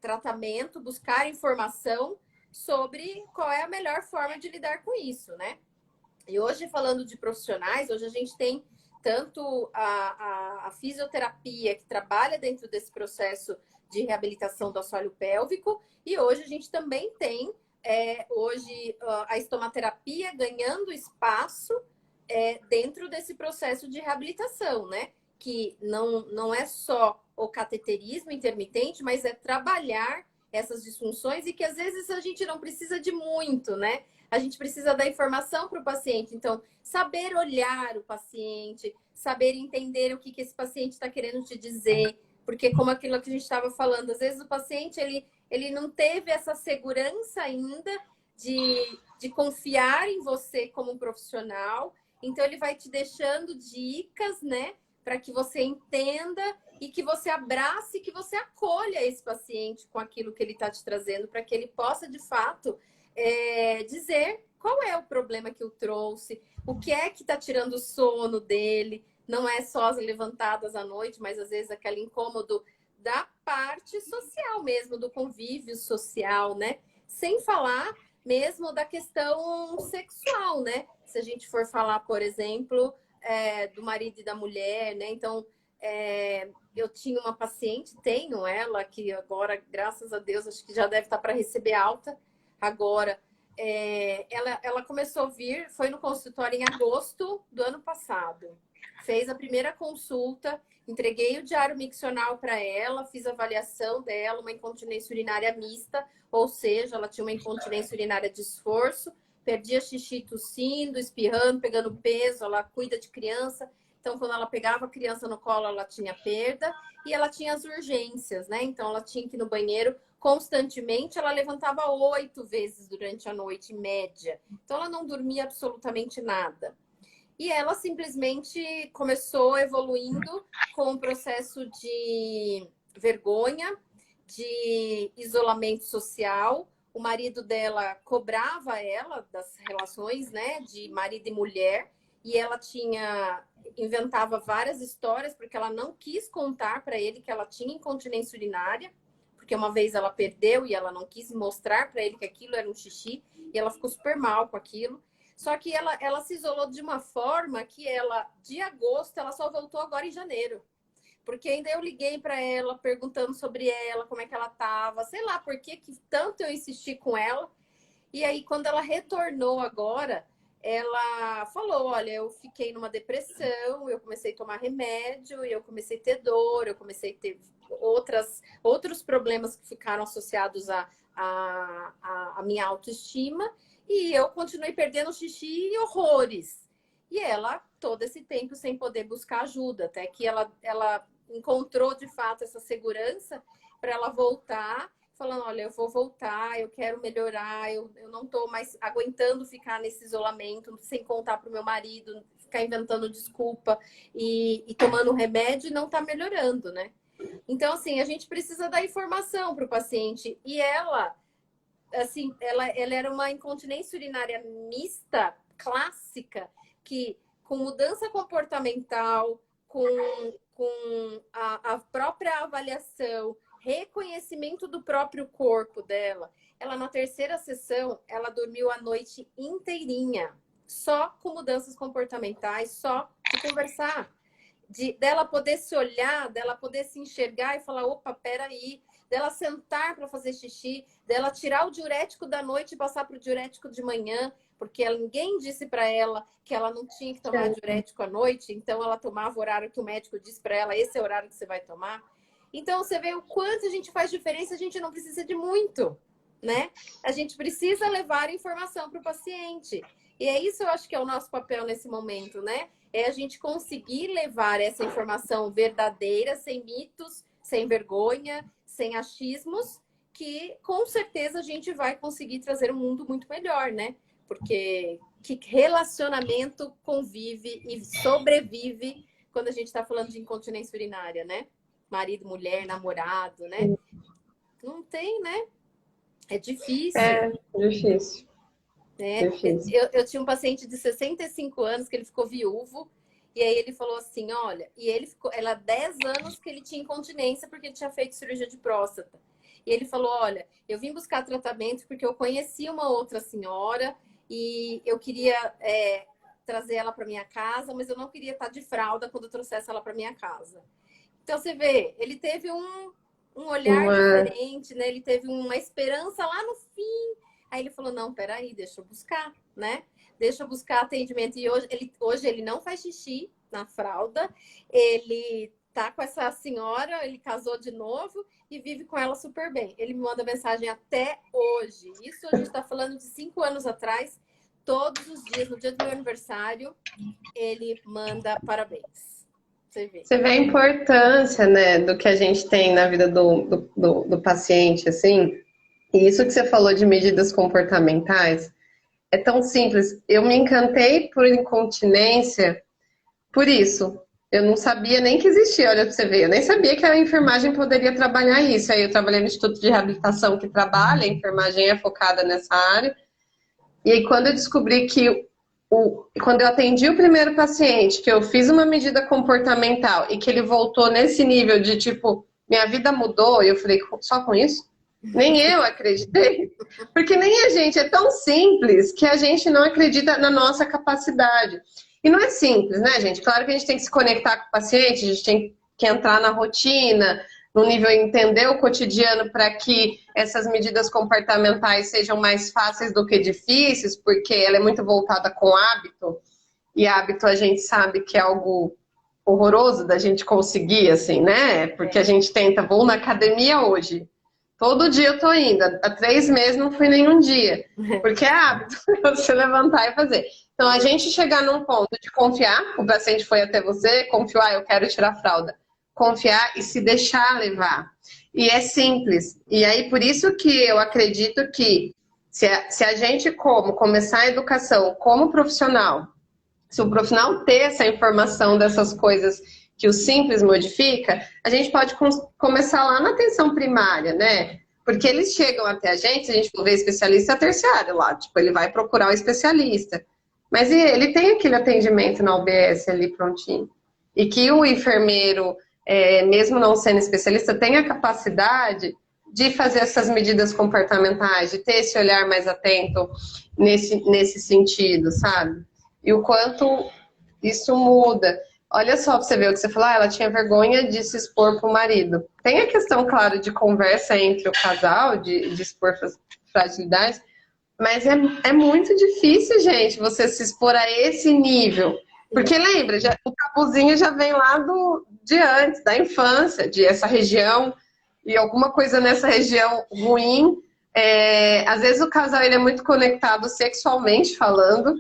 tratamento, buscar informação sobre qual é a melhor forma de lidar com isso, né? E hoje, falando de profissionais, hoje a gente tem tanto a fisioterapia, que trabalha dentro desse processo de reabilitação do assoalho pélvico, e hoje a gente também tem a estomaterapia ganhando espaço dentro desse processo de reabilitação, né? Que não é só o cateterismo intermitente, mas é trabalhar essas disfunções e que às vezes a gente não precisa de muito, né? A gente precisa dar informação para o paciente. Então, saber olhar o paciente, saber entender o que esse paciente está querendo te dizer, porque como aquilo que a gente estava falando, às vezes o paciente ele não teve essa segurança ainda de confiar em você como um profissional. Então, ele vai te deixando dicas, né? Para que você entenda e que você abrace, que você acolha esse paciente com aquilo que ele está te trazendo, para que ele possa, de fato, dizer qual é o problema que o trouxe, o que é que está tirando o sono dele. Não é só as levantadas à noite, mas às vezes aquele incômodo da parte social mesmo, do convívio social, né? Sem falar mesmo da questão sexual, né? Se a gente for falar, por exemplo, do marido e da mulher, né? Então, eu tinha uma paciente, tenho ela, que agora, graças a Deus, acho que já deve estar para receber alta agora. Ela começou a vir, foi no consultório em agosto do ano passado. Fez a primeira consulta, entreguei o diário miccional para ela, fiz a avaliação dela, uma incontinência urinária mista, ou seja, ela tinha uma incontinência urinária de esforço, perdia xixi tossindo, espirrando, pegando peso, ela cuida de criança. Então, quando ela pegava a criança no colo, ela tinha perda e ela tinha as urgências, né? Então, ela tinha que ir no banheiro constantemente. Ela levantava 8 vezes durante a noite, em média. Então, ela não dormia absolutamente nada. E ela simplesmente começou evoluindo com um processo de vergonha, de isolamento social. O marido dela cobrava ela das relações, né, de marido e mulher, e ela inventava várias histórias porque ela não quis contar para ele que ela tinha incontinência urinária, porque uma vez ela perdeu e ela não quis mostrar para ele que aquilo era um xixi, e ela ficou super mal com aquilo. Só que ela se isolou de uma forma que de agosto, ela só voltou agora em janeiro. Porque ainda eu liguei para ela, perguntando sobre ela, como é que ela estava, sei lá por que tanto eu insisti com ela. E aí, quando ela retornou agora, ela falou, olha, eu fiquei numa depressão, eu comecei a tomar remédio, eu comecei a ter dor, eu comecei a ter outros problemas que ficaram associados à minha autoestima. E eu continuei perdendo xixi e horrores. E ela, todo esse tempo, sem poder buscar ajuda, até que ela encontrou, de fato, essa segurança para ela voltar, falando, olha, eu vou voltar, eu quero melhorar, eu não estou mais aguentando ficar nesse isolamento, sem contar para o meu marido, ficar inventando desculpa e tomando remédio e não está melhorando, né? Então, assim, a gente precisa dar informação para o paciente. E ela... assim, ela era uma incontinência urinária mista, clássica, que com mudança comportamental, com a própria avaliação, reconhecimento do próprio corpo dela, ela na terceira sessão, ela dormiu a noite inteirinha, só com mudanças comportamentais, só de conversar. Dela poder se olhar, dela poder se enxergar e falar, opa, peraí, dela sentar para fazer xixi, dela tirar o diurético da noite e passar para o diurético de manhã, porque ninguém disse para ela que ela não tinha que tomar diurético à noite, então ela tomava o horário que o médico disse para ela, esse é o horário que você vai tomar. Então você vê o quanto a gente faz diferença, a gente não precisa de muito, né? A gente precisa levar informação para o paciente. E é isso, eu acho que é o nosso papel nesse momento, né? É a gente conseguir levar essa informação verdadeira, sem mitos, sem vergonha, sem achismos, que com certeza a gente vai conseguir trazer um mundo muito melhor, né? Porque que relacionamento convive e sobrevive quando a gente está falando de incontinência urinária, né? Marido, mulher, namorado, né? Não tem, né? É difícil. É difícil. Eu tinha um paciente de 65 anos que ele ficou viúvo. E aí ele falou assim, olha, e ela há 10 anos que ele tinha incontinência porque ele tinha feito cirurgia de próstata. E ele falou, olha, eu vim buscar tratamento porque eu conheci uma outra senhora e eu queria trazer ela para minha casa, mas eu não queria estar de fralda quando eu trouxesse ela para minha casa. Então, você vê, ele teve um olhar diferente, né? Ele teve uma esperança lá no fim. Aí ele falou, não, peraí, deixa eu buscar, né? Deixa eu buscar atendimento. E hoje ele não faz xixi na fralda. Ele tá com essa senhora, ele casou de novo e vive com ela super bem. Ele me manda mensagem até hoje. Isso a gente tá falando de 5 anos atrás. Todos os dias, no dia do meu aniversário, ele manda parabéns. Você vê a importância, né, do que a gente tem na vida do paciente, assim. E isso que você falou de medidas comportamentais é tão simples. Eu me encantei por incontinência por isso. Eu não sabia nem que existia, olha pra você ver. Eu nem sabia que a enfermagem poderia trabalhar isso. Aí eu trabalhei no Instituto de Reabilitação que trabalha, a enfermagem é focada nessa área. E aí quando eu descobri que quando eu atendi o primeiro paciente, que eu fiz uma medida comportamental e que ele voltou nesse nível de tipo, minha vida mudou, e eu falei, só com isso? Nem eu acreditei. Porque nem a gente, é tão simples que a gente não acredita na nossa capacidade. E não é simples, né, gente? Claro que a gente tem que se conectar com o paciente, a gente tem que entrar na rotina, no nível entender o cotidiano para que essas medidas comportamentais sejam mais fáceis do que difíceis, porque ela é muito voltada com hábito, e hábito a gente sabe que é algo horroroso da gente conseguir, assim, né? Porque a gente tenta, vou na academia hoje, todo dia eu tô indo, há 3 meses não fui nenhum dia, porque é hábito você levantar e fazer. Então, a gente chegar num ponto de confiar, o paciente foi até você, confiou, eu quero tirar a fralda. Confiar e se deixar levar. E é simples. E aí, por isso que eu acredito que se a gente começar a educação como profissional, se o profissional ter essa informação dessas coisas que o simples modifica, a gente pode começar lá na atenção primária, né? Porque eles chegam até a gente, se a gente for ver especialista terciário lá, tipo, ele vai procurar o especialista. Mas ele tem aquele atendimento na UBS ali prontinho. E que o enfermeiro, mesmo não sendo especialista, tem a capacidade de fazer essas medidas comportamentais, de ter esse olhar mais atento nesse sentido, sabe? E o quanto isso muda. Olha só pra você ver o que você falou, ela tinha vergonha de se expor pro marido. Tem a questão, claro, de conversa entre o casal, de expor fragilidades, mas é muito difícil, gente, você se expor a esse nível. Porque lembra, o tabuzinho já vem lá de antes, da infância, de essa região, e alguma coisa nessa região ruim. Às vezes o casal ele é muito conectado sexualmente falando,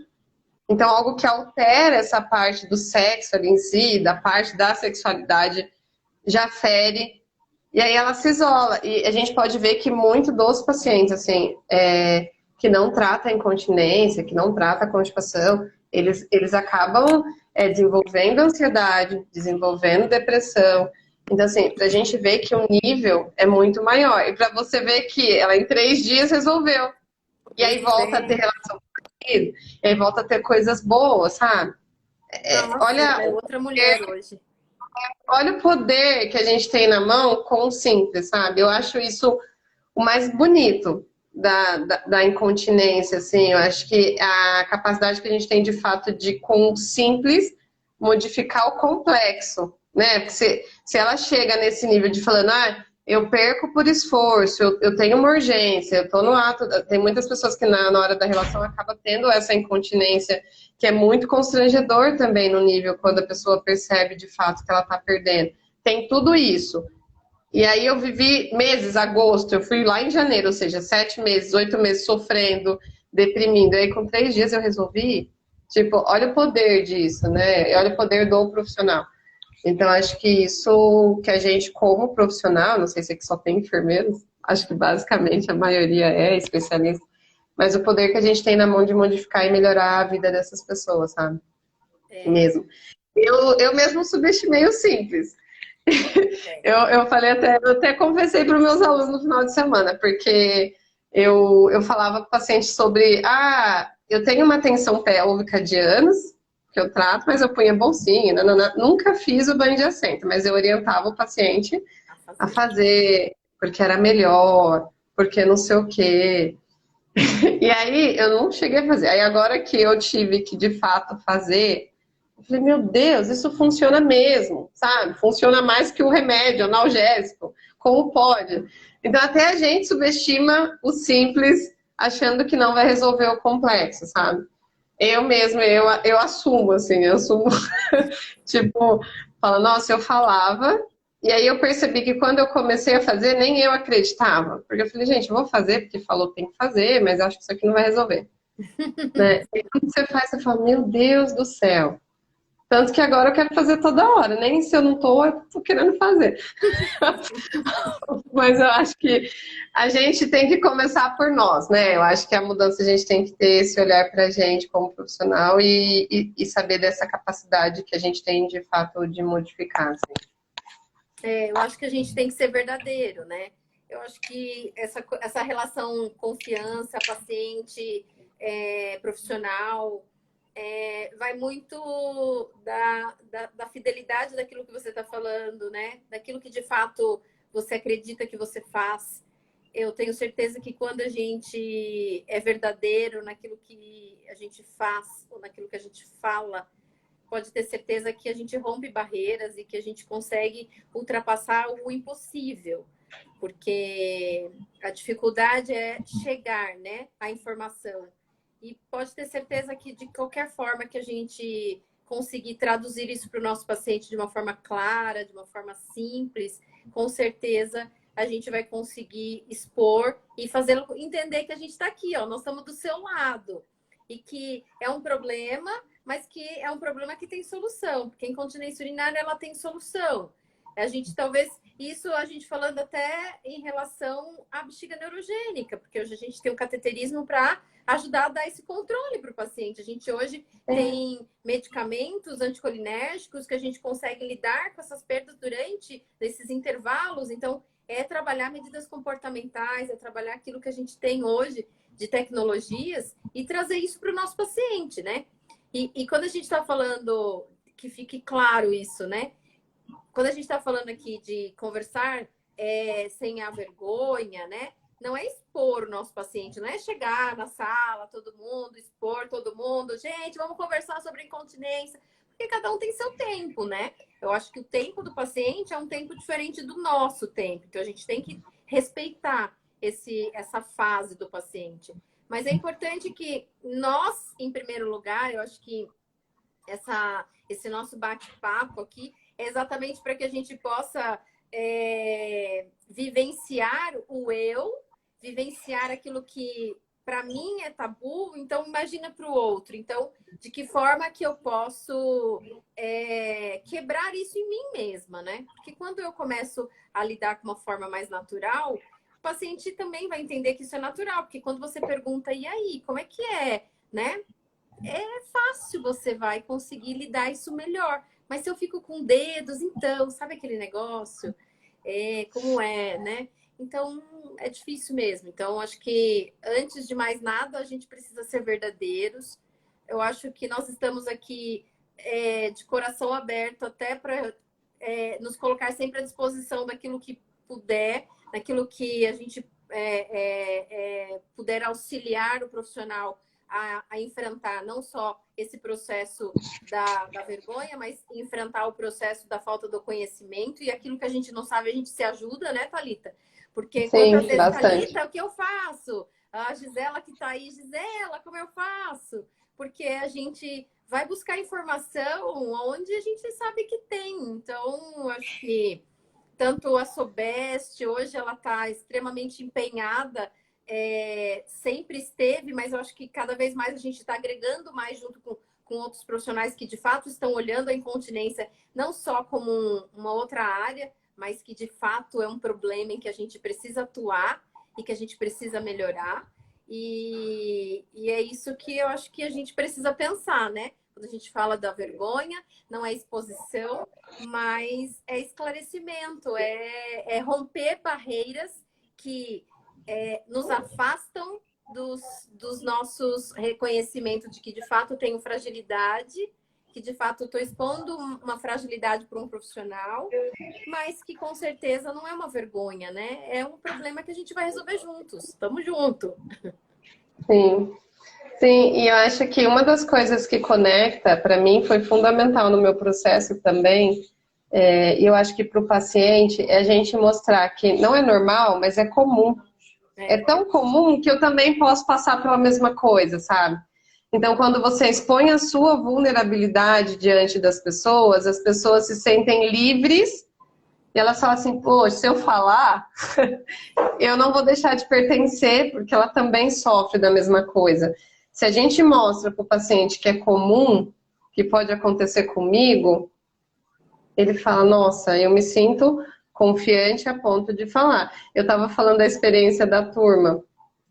então algo que altera essa parte do sexo ali em si, da parte da sexualidade, já fere, e aí ela se isola. E a gente pode ver que muito dos pacientes, assim, que não trata a incontinência, que não trata a constipação, eles acabam desenvolvendo ansiedade, desenvolvendo depressão. Então, assim, pra gente ver que o nível é muito maior. E pra você ver que ela em 3 dias resolveu. E aí volta a ter relação com o marido, e aí volta a ter coisas boas, sabe? Nossa, Olha, é outra mulher hoje. olha o poder que a gente tem na mão com o simples, sabe? Eu acho isso o mais bonito da incontinência, assim. Eu acho que a capacidade que a gente tem, de fato, de, com o simples, modificar o complexo, né? Porque se ela chega nesse nível de falando, eu perco por esforço, eu tenho uma urgência, eu tô no ato... Tem muitas pessoas que na hora da relação acabam tendo essa incontinência, que é muito constrangedor também no nível, quando a pessoa percebe de fato que ela tá perdendo. Tem tudo isso. E aí eu vivi meses, agosto, eu fui lá em janeiro, ou seja, 7 meses, 8 meses sofrendo, deprimindo. Aí com 3 dias eu resolvi. Tipo, olha o poder disso, né? E olha o poder do profissional. Então acho que isso que a gente, como profissional, não sei se aqui só tem enfermeiros, acho que basicamente a maioria é especialista, mas o poder que a gente tem na mão de modificar e melhorar a vida dessas pessoas, sabe? Mesmo. Eu mesmo subestimei o simples. Eu falei eu até conversei para os meus alunos no final de semana, porque eu falava para o paciente sobre, eu tenho uma tensão pélvica de anos, que eu trato, mas eu punha bolsinha, nunca fiz o banho de assento, mas eu orientava o paciente a fazer, porque era melhor, porque não sei o quê. E aí eu não cheguei a fazer. Aí agora que eu tive que de fato fazer, eu falei, meu Deus, isso funciona mesmo, sabe? Funciona mais que o remédio analgésico. Como pode? Então até a gente subestima o simples, achando que não vai resolver o complexo, sabe? Eu mesmo, eu assumo, assim, eu assumo, tipo, fala, nossa, eu falava, e aí eu percebi que quando eu comecei a fazer, nem eu acreditava. Porque eu falei, gente, eu vou fazer porque falou que tem que fazer, mas eu acho que isso aqui não vai resolver, né? E quando você faz, você fala, meu Deus do céu. Tanto que agora eu quero fazer toda hora, nem se eu tô querendo fazer. Mas eu acho que a gente tem que começar por nós, né? Eu acho que a mudança a gente tem que ter esse olhar para a gente como profissional e saber dessa capacidade que a gente tem de fato de modificar. Assim. Eu acho que a gente tem que ser verdadeiro, né? Eu acho que essa relação confiança, paciente, profissional, vai muito da fidelidade daquilo que você está falando, né? Daquilo que de fato você acredita que você faz. Eu tenho certeza que quando a gente é verdadeiro naquilo que a gente faz ou naquilo que a gente fala, pode ter certeza que a gente rompe barreiras e que a gente consegue ultrapassar o impossível, porque a dificuldade é chegar, né, à informação. E pode ter certeza que de qualquer forma que a gente conseguir traduzir isso para o nosso paciente de uma forma clara, de uma forma simples, com certeza a gente vai conseguir expor e fazê-lo entender que a gente está aqui, ó, nós estamos do seu lado. E que é um problema, mas que é um problema que tem solução, porque a incontinência urinária ela tem solução. A gente talvez, isso a gente falando até em relação à bexiga neurogênica, porque hoje a gente tem o cateterismo para ajudar a dar esse controle para o paciente. A gente hoje tem medicamentos anticolinérgicos que a gente consegue lidar com essas perdas durante esses intervalos. Então, é trabalhar medidas comportamentais, é trabalhar aquilo que a gente tem hoje de tecnologias e trazer isso para o nosso paciente, né? E quando a gente está falando, que fique claro isso, né? Quando a gente está falando aqui de conversar sem a vergonha, né? Não é expor o nosso paciente, não é chegar na sala, todo mundo, expor todo mundo. Gente, vamos conversar sobre incontinência. Porque cada um tem seu tempo, né? Eu acho que o tempo do paciente é um tempo diferente do nosso tempo. Então, a gente tem que respeitar essa fase do paciente. Mas é importante que nós, em primeiro lugar, eu acho que esse nosso bate-papo aqui é exatamente para que a gente possa vivenciar o eu, vivenciar aquilo que para mim é tabu, então imagina para o outro. Então, de que forma que eu posso quebrar isso em mim mesma, né? Porque quando eu começo a lidar com uma forma mais natural, o paciente também vai entender que isso é natural, porque quando você pergunta, e aí, como é que é, né? É fácil, você vai conseguir lidar isso melhor. Mas se eu fico com dedos, então, sabe aquele negócio? Como é, né? Então, é difícil mesmo. Então, acho que, antes de mais nada, a gente precisa ser verdadeiros. Eu acho que nós estamos aqui de coração aberto até para nos colocar sempre à disposição daquilo que puder, daquilo que a gente puder auxiliar o profissional a enfrentar não só esse processo da vergonha, mas enfrentar o processo da falta do conhecimento e aquilo que a gente não sabe, a gente se ajuda, né, Thalita? Porque quantas Sim, vezes, bastante. Thalita, o que eu faço? A Gisela que está aí, Gisela, como eu faço? Porque a gente vai buscar informação onde a gente sabe que tem. Então, acho que tanto a Sobest, hoje ela está extremamente empenhada, sempre esteve, mas eu acho que cada vez mais a gente está agregando mais junto com outros profissionais que de fato estão olhando a incontinência não só como uma outra área, mas que de fato é um problema em que a gente precisa atuar e que a gente precisa melhorar. E é isso que eu acho que a gente precisa pensar, né? Quando a gente fala da vergonha, não é exposição, mas é esclarecimento, é romper barreiras que nos afastam dos nossos reconhecimentos de que de fato tenho fragilidade, que de fato estou expondo uma fragilidade para um profissional, mas que com certeza não é uma vergonha, né? É um problema que a gente vai resolver juntos. Tamo junto. Sim. Sim, e eu acho que uma das coisas que conecta, para mim, foi fundamental no meu processo também, e eu acho que para o paciente, é a gente mostrar que não é normal, mas é comum. É É, tão comum que eu também posso passar pela mesma coisa, sabe? Então, quando você expõe a sua vulnerabilidade diante das pessoas, as pessoas se sentem livres e elas falam assim: poxa, se eu falar, eu não vou deixar de pertencer, porque ela também sofre da mesma coisa. Se a gente mostra para o paciente que é comum, que pode acontecer comigo, ele fala: nossa, eu me sinto confiante a ponto de falar. Eu estava falando da experiência da turma.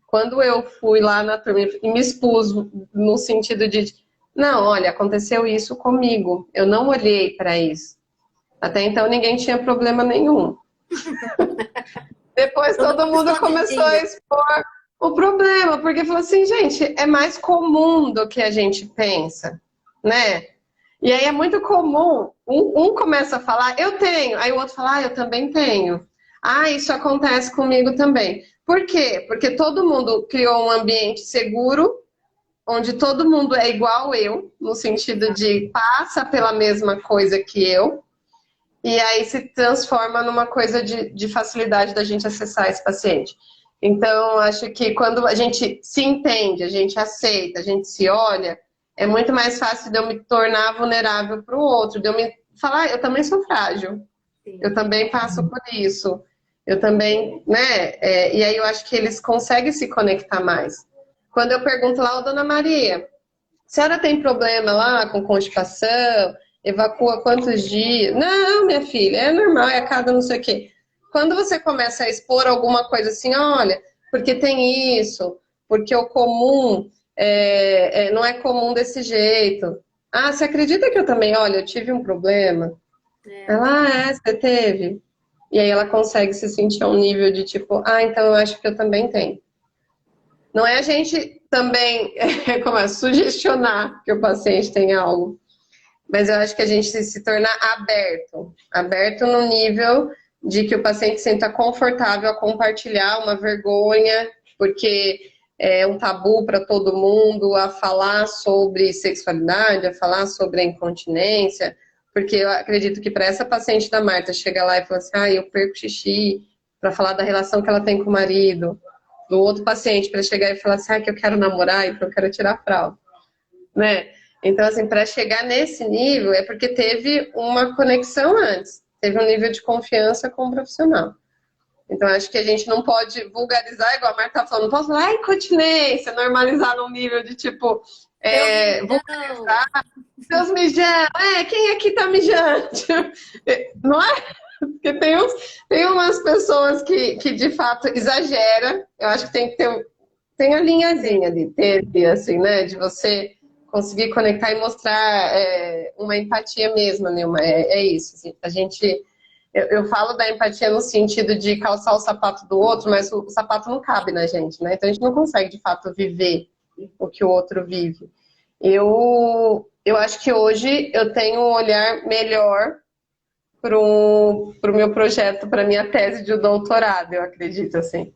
Quando eu fui lá na turma e me expus no sentido de, não, olha, aconteceu isso comigo, eu não olhei para isso. Até então ninguém tinha problema nenhum. Depois todo todo mundo mundo começou a escondidinho. expor o problema, porque falou assim, gente, é mais comum do que a gente pensa, né? E aí é muito comum, um começa a falar, eu tenho, aí o outro fala, eu também tenho. Ah, isso acontece comigo também. Por quê? Porque todo mundo criou um ambiente seguro, onde todo mundo é igual eu, no sentido de passa pela mesma coisa que eu, e aí se transforma numa coisa de facilidade da gente acessar esse paciente. Então, acho que quando a gente se entende, a gente aceita, a gente se olha, é muito mais fácil de eu me tornar vulnerável para o outro, de eu me falar, eu também sou frágil, eu Sim. também passo por isso, eu também, né? E aí eu acho que eles conseguem se conectar mais. Quando eu pergunto lá, ô, dona Maria, a senhora tem problema lá com constipação? Evacua quantos dias? Não, minha filha, é normal, é a cada não sei o quê. Quando você começa a expor alguma coisa assim, olha, porque tem isso, porque o comum não é comum desse jeito. Ah, você acredita que eu também, olha, eu tive um problema? É. Ela, você teve? E aí ela consegue se sentir a um nível de tipo, então eu acho que eu também tenho. Não é a gente também, como é, sugestionar que o paciente tem algo, mas eu acho que a gente se tornar aberto no nível de que o paciente se sinta confortável a compartilhar uma vergonha, porque é um tabu para todo mundo, a falar sobre sexualidade, a falar sobre a incontinência, porque eu acredito que para essa paciente da Marta chegar lá e falar assim, eu perco xixi, para falar da relação que ela tem com o marido, do outro paciente para chegar e falar assim, que eu quero namorar e que eu quero tirar a fralda, né? Então, assim, para chegar nesse nível é porque teve uma conexão antes, teve um nível de confiança com o profissional. Então, acho que a gente não pode vulgarizar, igual a Marta tá falando, não pode falar, continência, normalizar num nível de tipo, Seus mijão. vulgarizar, Deus mijando, quem aqui tá mijando? Não é? Porque tem umas pessoas que de fato exagera, eu acho que tem que ter, tem a linhazinha ali, ter, assim, né, de você conseguir conectar e mostrar uma empatia mesmo, Nilma, é isso, assim, a gente, eu falo da empatia no sentido de calçar o sapato do outro, mas o sapato não cabe na gente, né, então a gente não consegue de fato viver o que o outro vive. Eu acho que hoje eu tenho um olhar melhor pro meu projeto, para minha tese de doutorado, eu acredito, assim.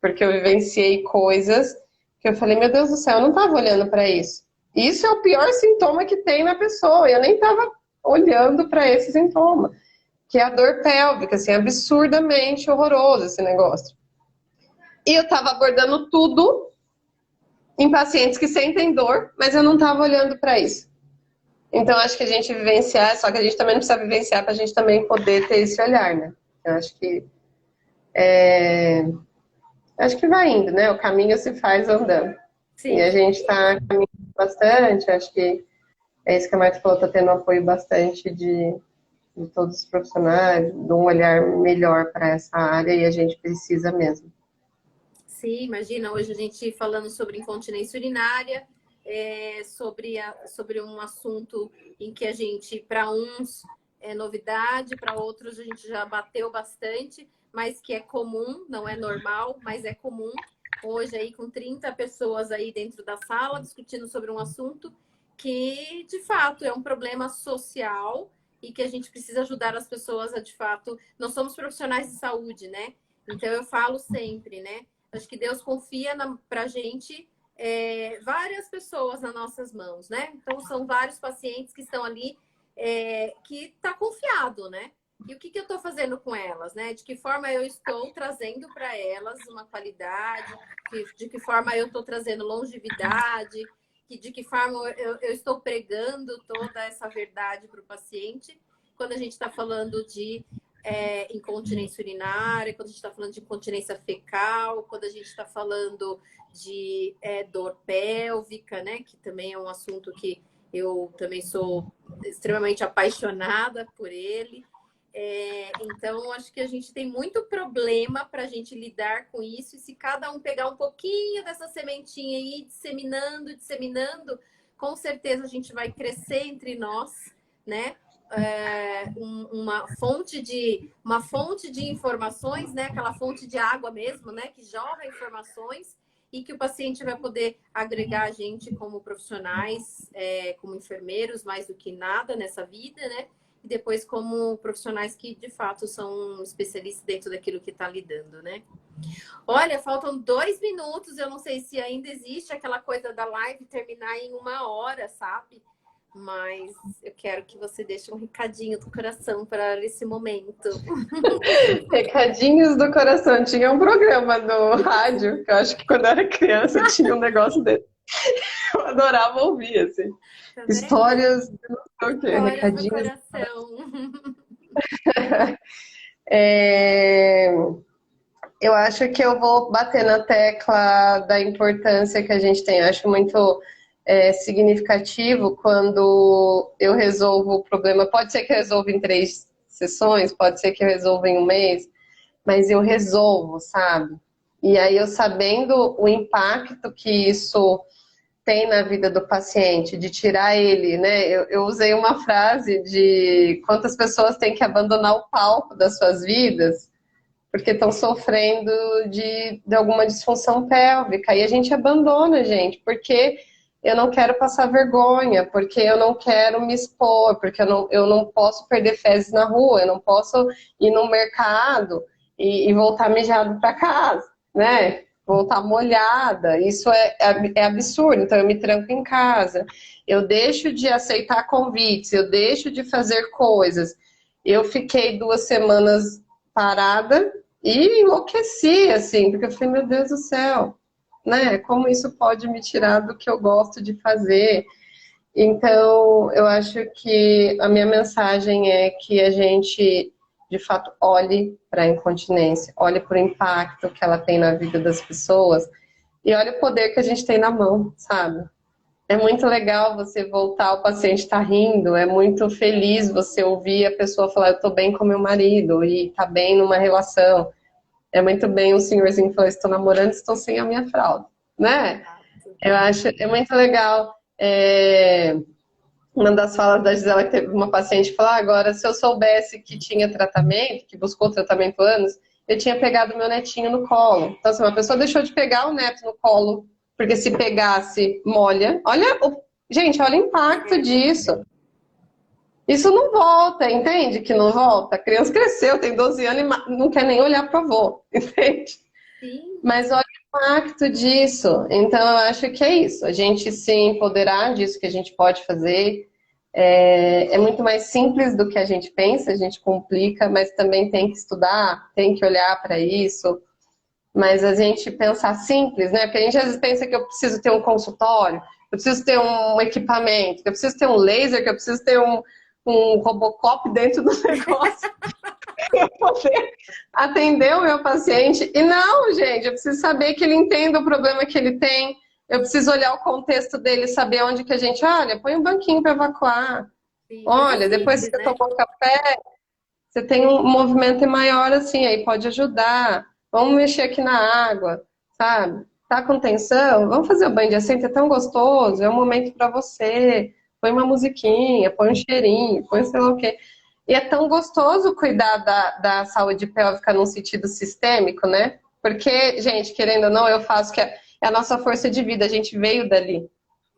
Porque eu vivenciei coisas que eu falei, meu Deus do céu, eu não estava olhando para isso. Isso é o pior sintoma que tem na pessoa. Eu nem estava olhando para esse sintoma, que é a dor pélvica, assim, absurdamente horroroso esse negócio. E eu estava abordando tudo em pacientes que sentem dor, mas eu não estava olhando para isso. Então, acho que a gente vivenciar, só que a gente também não precisa vivenciar para a gente também poder ter esse olhar, né? Eu acho que vai indo, né? O caminho se faz andando. E a Sim. gente está caminhando bastante, acho que é isso que a Marta falou, está tendo um apoio bastante de todos os profissionais, de um olhar melhor para essa área e a gente precisa mesmo. Sim, imagina, hoje a gente falando sobre incontinência urinária, sobre um assunto em que a gente, para uns, é novidade, para outros a gente já bateu bastante, mas que é comum, não é normal, mas é comum. Hoje aí com 30 pessoas aí dentro da sala discutindo sobre um assunto que, de fato, é um problema social e que a gente precisa ajudar as pessoas a, de fato, nós somos profissionais de saúde, né? Então eu falo sempre, né? Acho que Deus confia pra gente várias pessoas nas nossas mãos, né? Então, são vários pacientes que estão ali, que tá confiado, né? E o que eu estou fazendo com elas, né? De que forma eu estou trazendo para elas uma qualidade, de que forma eu estou trazendo longevidade, de que forma eu estou pregando toda essa verdade para o paciente. Quando a gente está falando de incontinência urinária, quando a gente está falando de incontinência fecal, quando a gente está falando de dor pélvica, né? Que também é um assunto que eu também sou extremamente apaixonada por ele. Então, acho que a gente tem muito problema para a gente lidar com isso. E se cada um pegar um pouquinho dessa sementinha e ir disseminando, disseminando, com certeza a gente vai crescer entre nós, né? Uma fonte de informações, né? Aquela fonte de água mesmo, né? Que jorra informações e que o paciente vai poder agregar a gente como profissionais, como enfermeiros, mais do que nada nessa vida, né? E depois como profissionais que, de fato, são especialistas dentro daquilo que está lidando, né? Olha, faltam 2 minutos, eu não sei se ainda existe aquela coisa da live terminar em 1 hora, sabe? Mas eu quero que você deixe um recadinho do coração para esse momento. Recadinhos do coração. Tinha um programa no rádio, que eu acho que quando eu era criança tinha um negócio desse. Eu adorava ouvir, assim. Tá vendo? Histórias, não sei o quê, Histórias recadinhos. do coração. Eu acho que eu vou bater na tecla da importância que a gente tem. Eu acho muito significativo quando eu resolvo o problema. Pode ser que eu resolva em 3 sessões, pode ser que eu resolva em 1 mês, mas eu resolvo, sabe? E aí eu sabendo o impacto que isso tem na vida do paciente, de tirar ele, né? Eu usei uma frase de quantas pessoas têm que abandonar o palco das suas vidas porque estão sofrendo de alguma disfunção pélvica. E a gente abandona, gente, porque eu não quero passar vergonha, porque eu não quero me expor, porque eu não posso perder fezes na rua, eu não posso ir no mercado e voltar mijado para casa, né? Voltar molhada. Isso é absurdo. Então, eu me tranco em casa. Eu deixo de aceitar convites, eu deixo de fazer coisas. Eu fiquei 2 semanas parada e enlouqueci, assim, porque eu falei, meu Deus do céu, né? Como isso pode me tirar do que eu gosto de fazer? Então, eu acho que a minha mensagem é que a gente, de fato, olhe para a incontinência, olhe para o impacto que ela tem na vida das pessoas e olhe o poder que a gente tem na mão, sabe? É muito legal você voltar, o paciente está rindo, é muito feliz você ouvir a pessoa falar, eu estou bem com meu marido e está bem numa relação. É muito bem o senhorzinho falar, estou namorando, estou sem a minha fralda, né? Eu acho, é muito legal. Uma das falas da Gisela, que teve uma paciente que falou, agora, se eu soubesse que tinha tratamento, que buscou tratamento há anos, eu tinha pegado meu netinho no colo. Então, assim, uma pessoa deixou de pegar o neto no colo, porque se pegasse, molha. Gente, olha o impacto disso. Isso não volta, entende que não volta? A criança cresceu, tem 12 anos e não quer nem olhar para o avô, entende? Sim. Mas olha o impacto disso. Então, eu acho que é isso. A gente se empoderar disso que a gente pode fazer. É muito mais simples do que a gente pensa, a gente complica, mas também tem que estudar, tem que olhar para isso. Mas a gente pensar simples, né? Porque a gente às vezes pensa que eu preciso ter um consultório, eu preciso ter um equipamento, que eu preciso ter um laser, que eu preciso ter um Robocop dentro do negócio para poder atender o meu paciente. E não, gente, eu preciso saber que ele entenda o problema que ele tem. Eu preciso olhar o contexto dele, saber onde que a gente... Olha, põe um banquinho para evacuar. Sim, Olha, depois que você tomou café, você tem um movimento maior assim, aí pode ajudar. Vamos mexer aqui na água, sabe? Tá com tensão? Vamos fazer o banho de assento, é tão gostoso, é um momento para você. Põe uma musiquinha, põe um cheirinho, põe sei lá o quê. E é tão gostoso cuidar da saúde pélvica num sentido sistêmico, né? Porque, gente, querendo ou não, eu faço que é a nossa força de vida, a gente veio dali.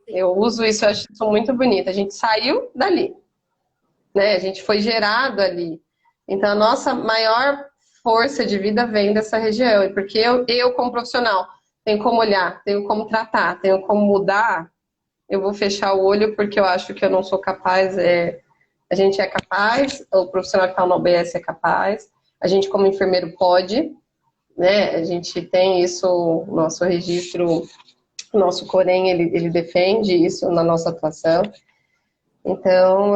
Eu uso isso, eu acho isso muito bonito. A gente saiu dali, né? A gente foi gerado ali. Então, a nossa maior força de vida vem dessa região. E porque eu como profissional, tenho como olhar, tenho como tratar, tenho como mudar, eu vou fechar o olho porque eu acho que eu não sou capaz. A gente é capaz, o profissional que está no OBS é capaz, a gente como enfermeiro pode, né? A gente tem isso, nosso registro, nosso Corém, ele defende isso na nossa atuação. Então,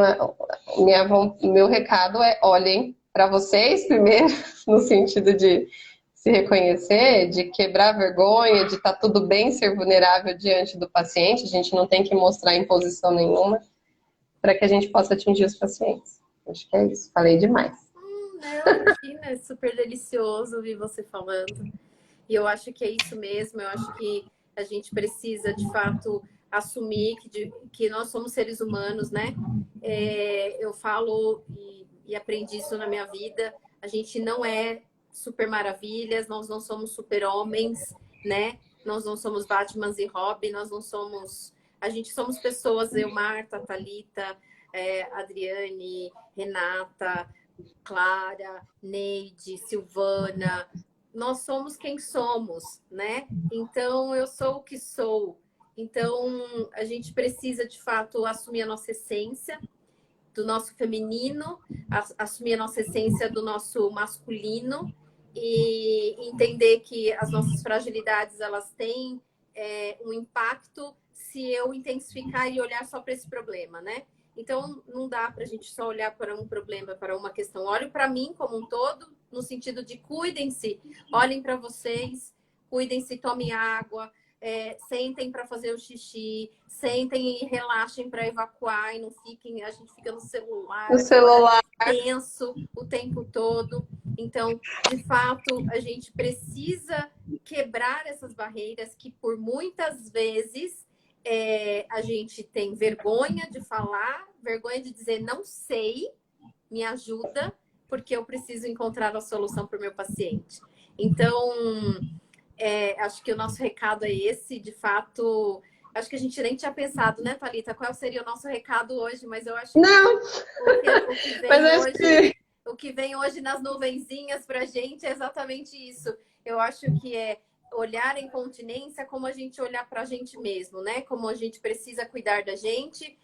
meu recado é olhem para vocês primeiro, no sentido de se reconhecer, de quebrar a vergonha, de estar tudo bem ser vulnerável diante do paciente, a gente não tem que mostrar imposição nenhuma, para que a gente possa atingir os pacientes. Acho que é isso, falei demais. Não, imagina, é super delicioso ouvir você falando. E eu acho que é isso mesmo, eu acho que a gente precisa, de fato, assumir que nós somos seres humanos, né? Eu falo e aprendi isso na minha vida, a gente não é super maravilhas, nós não somos super homens, né? Nós não somos Batmans e Robin, nós não somos... A gente somos pessoas, eu, Marta, Thalita, Adriane, Renata, Clara, Neide, Silvana, nós somos quem somos, né? Então, eu sou o que sou. Então, a gente precisa, de fato, assumir a nossa essência do nosso feminino, assumir a nossa essência do nosso masculino e entender que as nossas fragilidades, elas têm um impacto se eu intensificar e olhar só para esse problema, né? Então, não dá para a gente só olhar para um problema, para uma questão. Olho para mim como um todo, no sentido de cuidem-se, olhem para vocês, cuidem-se, tomem água, sentem para fazer o xixi, sentem e relaxem para evacuar e não fiquem, a gente fica no celular, tenso o tempo todo. Então, de fato, a gente precisa quebrar essas barreiras que por muitas vezes a gente tem vergonha de falar, vergonha de dizer não sei, me ajuda, porque eu preciso encontrar a solução para o meu paciente. Então, acho que o nosso recado é esse, de fato. Acho que a gente nem tinha pensado, né, Thalita, qual seria o nosso recado hoje, mas eu acho que o que vem hoje nas nuvenzinhas para a gente é exatamente isso. Eu acho que é olhar a incontinência como a gente olhar para a gente mesmo, né? Como a gente precisa cuidar da gente,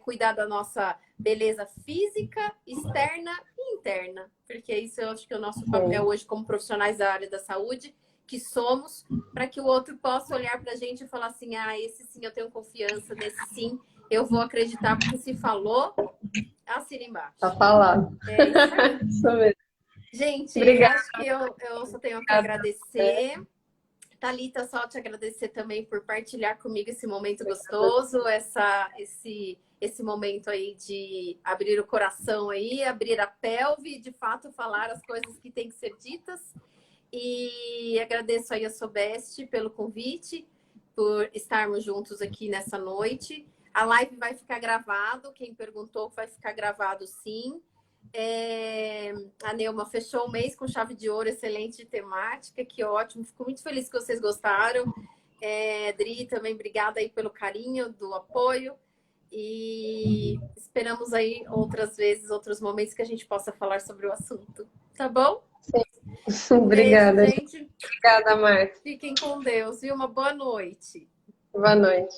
cuidar da nossa beleza física, externa e interna. Porque isso eu acho que é o nosso papel hoje como profissionais da área da saúde, que somos, para que o outro possa olhar para a gente e falar assim, esse sim eu tenho confiança, nesse sim eu vou acreditar, porque se falou, assina embaixo. Tá falado. Isso mesmo. Gente, obrigada. Acho que eu só tenho que agradecer. Thalita, só te agradecer também por partilhar comigo esse momento gostoso, esse momento aí de abrir o coração aí, abrir a pelve e de fato falar as coisas que têm que ser ditas. E agradeço aí a Sobeste pelo convite, por estarmos juntos aqui nessa noite. A live vai ficar gravado, quem perguntou vai ficar gravado sim. A Neuma fechou o mês com chave de ouro, excelente temática, que ótimo, fico muito feliz que vocês gostaram. Dri, também obrigada aí pelo carinho, do apoio, e esperamos aí outras vezes, outros momentos que a gente possa falar sobre o assunto, tá bom? Sim. Obrigada, beijo, gente. Obrigada, Marta. Fiquem com Deus e uma boa noite. Boa noite.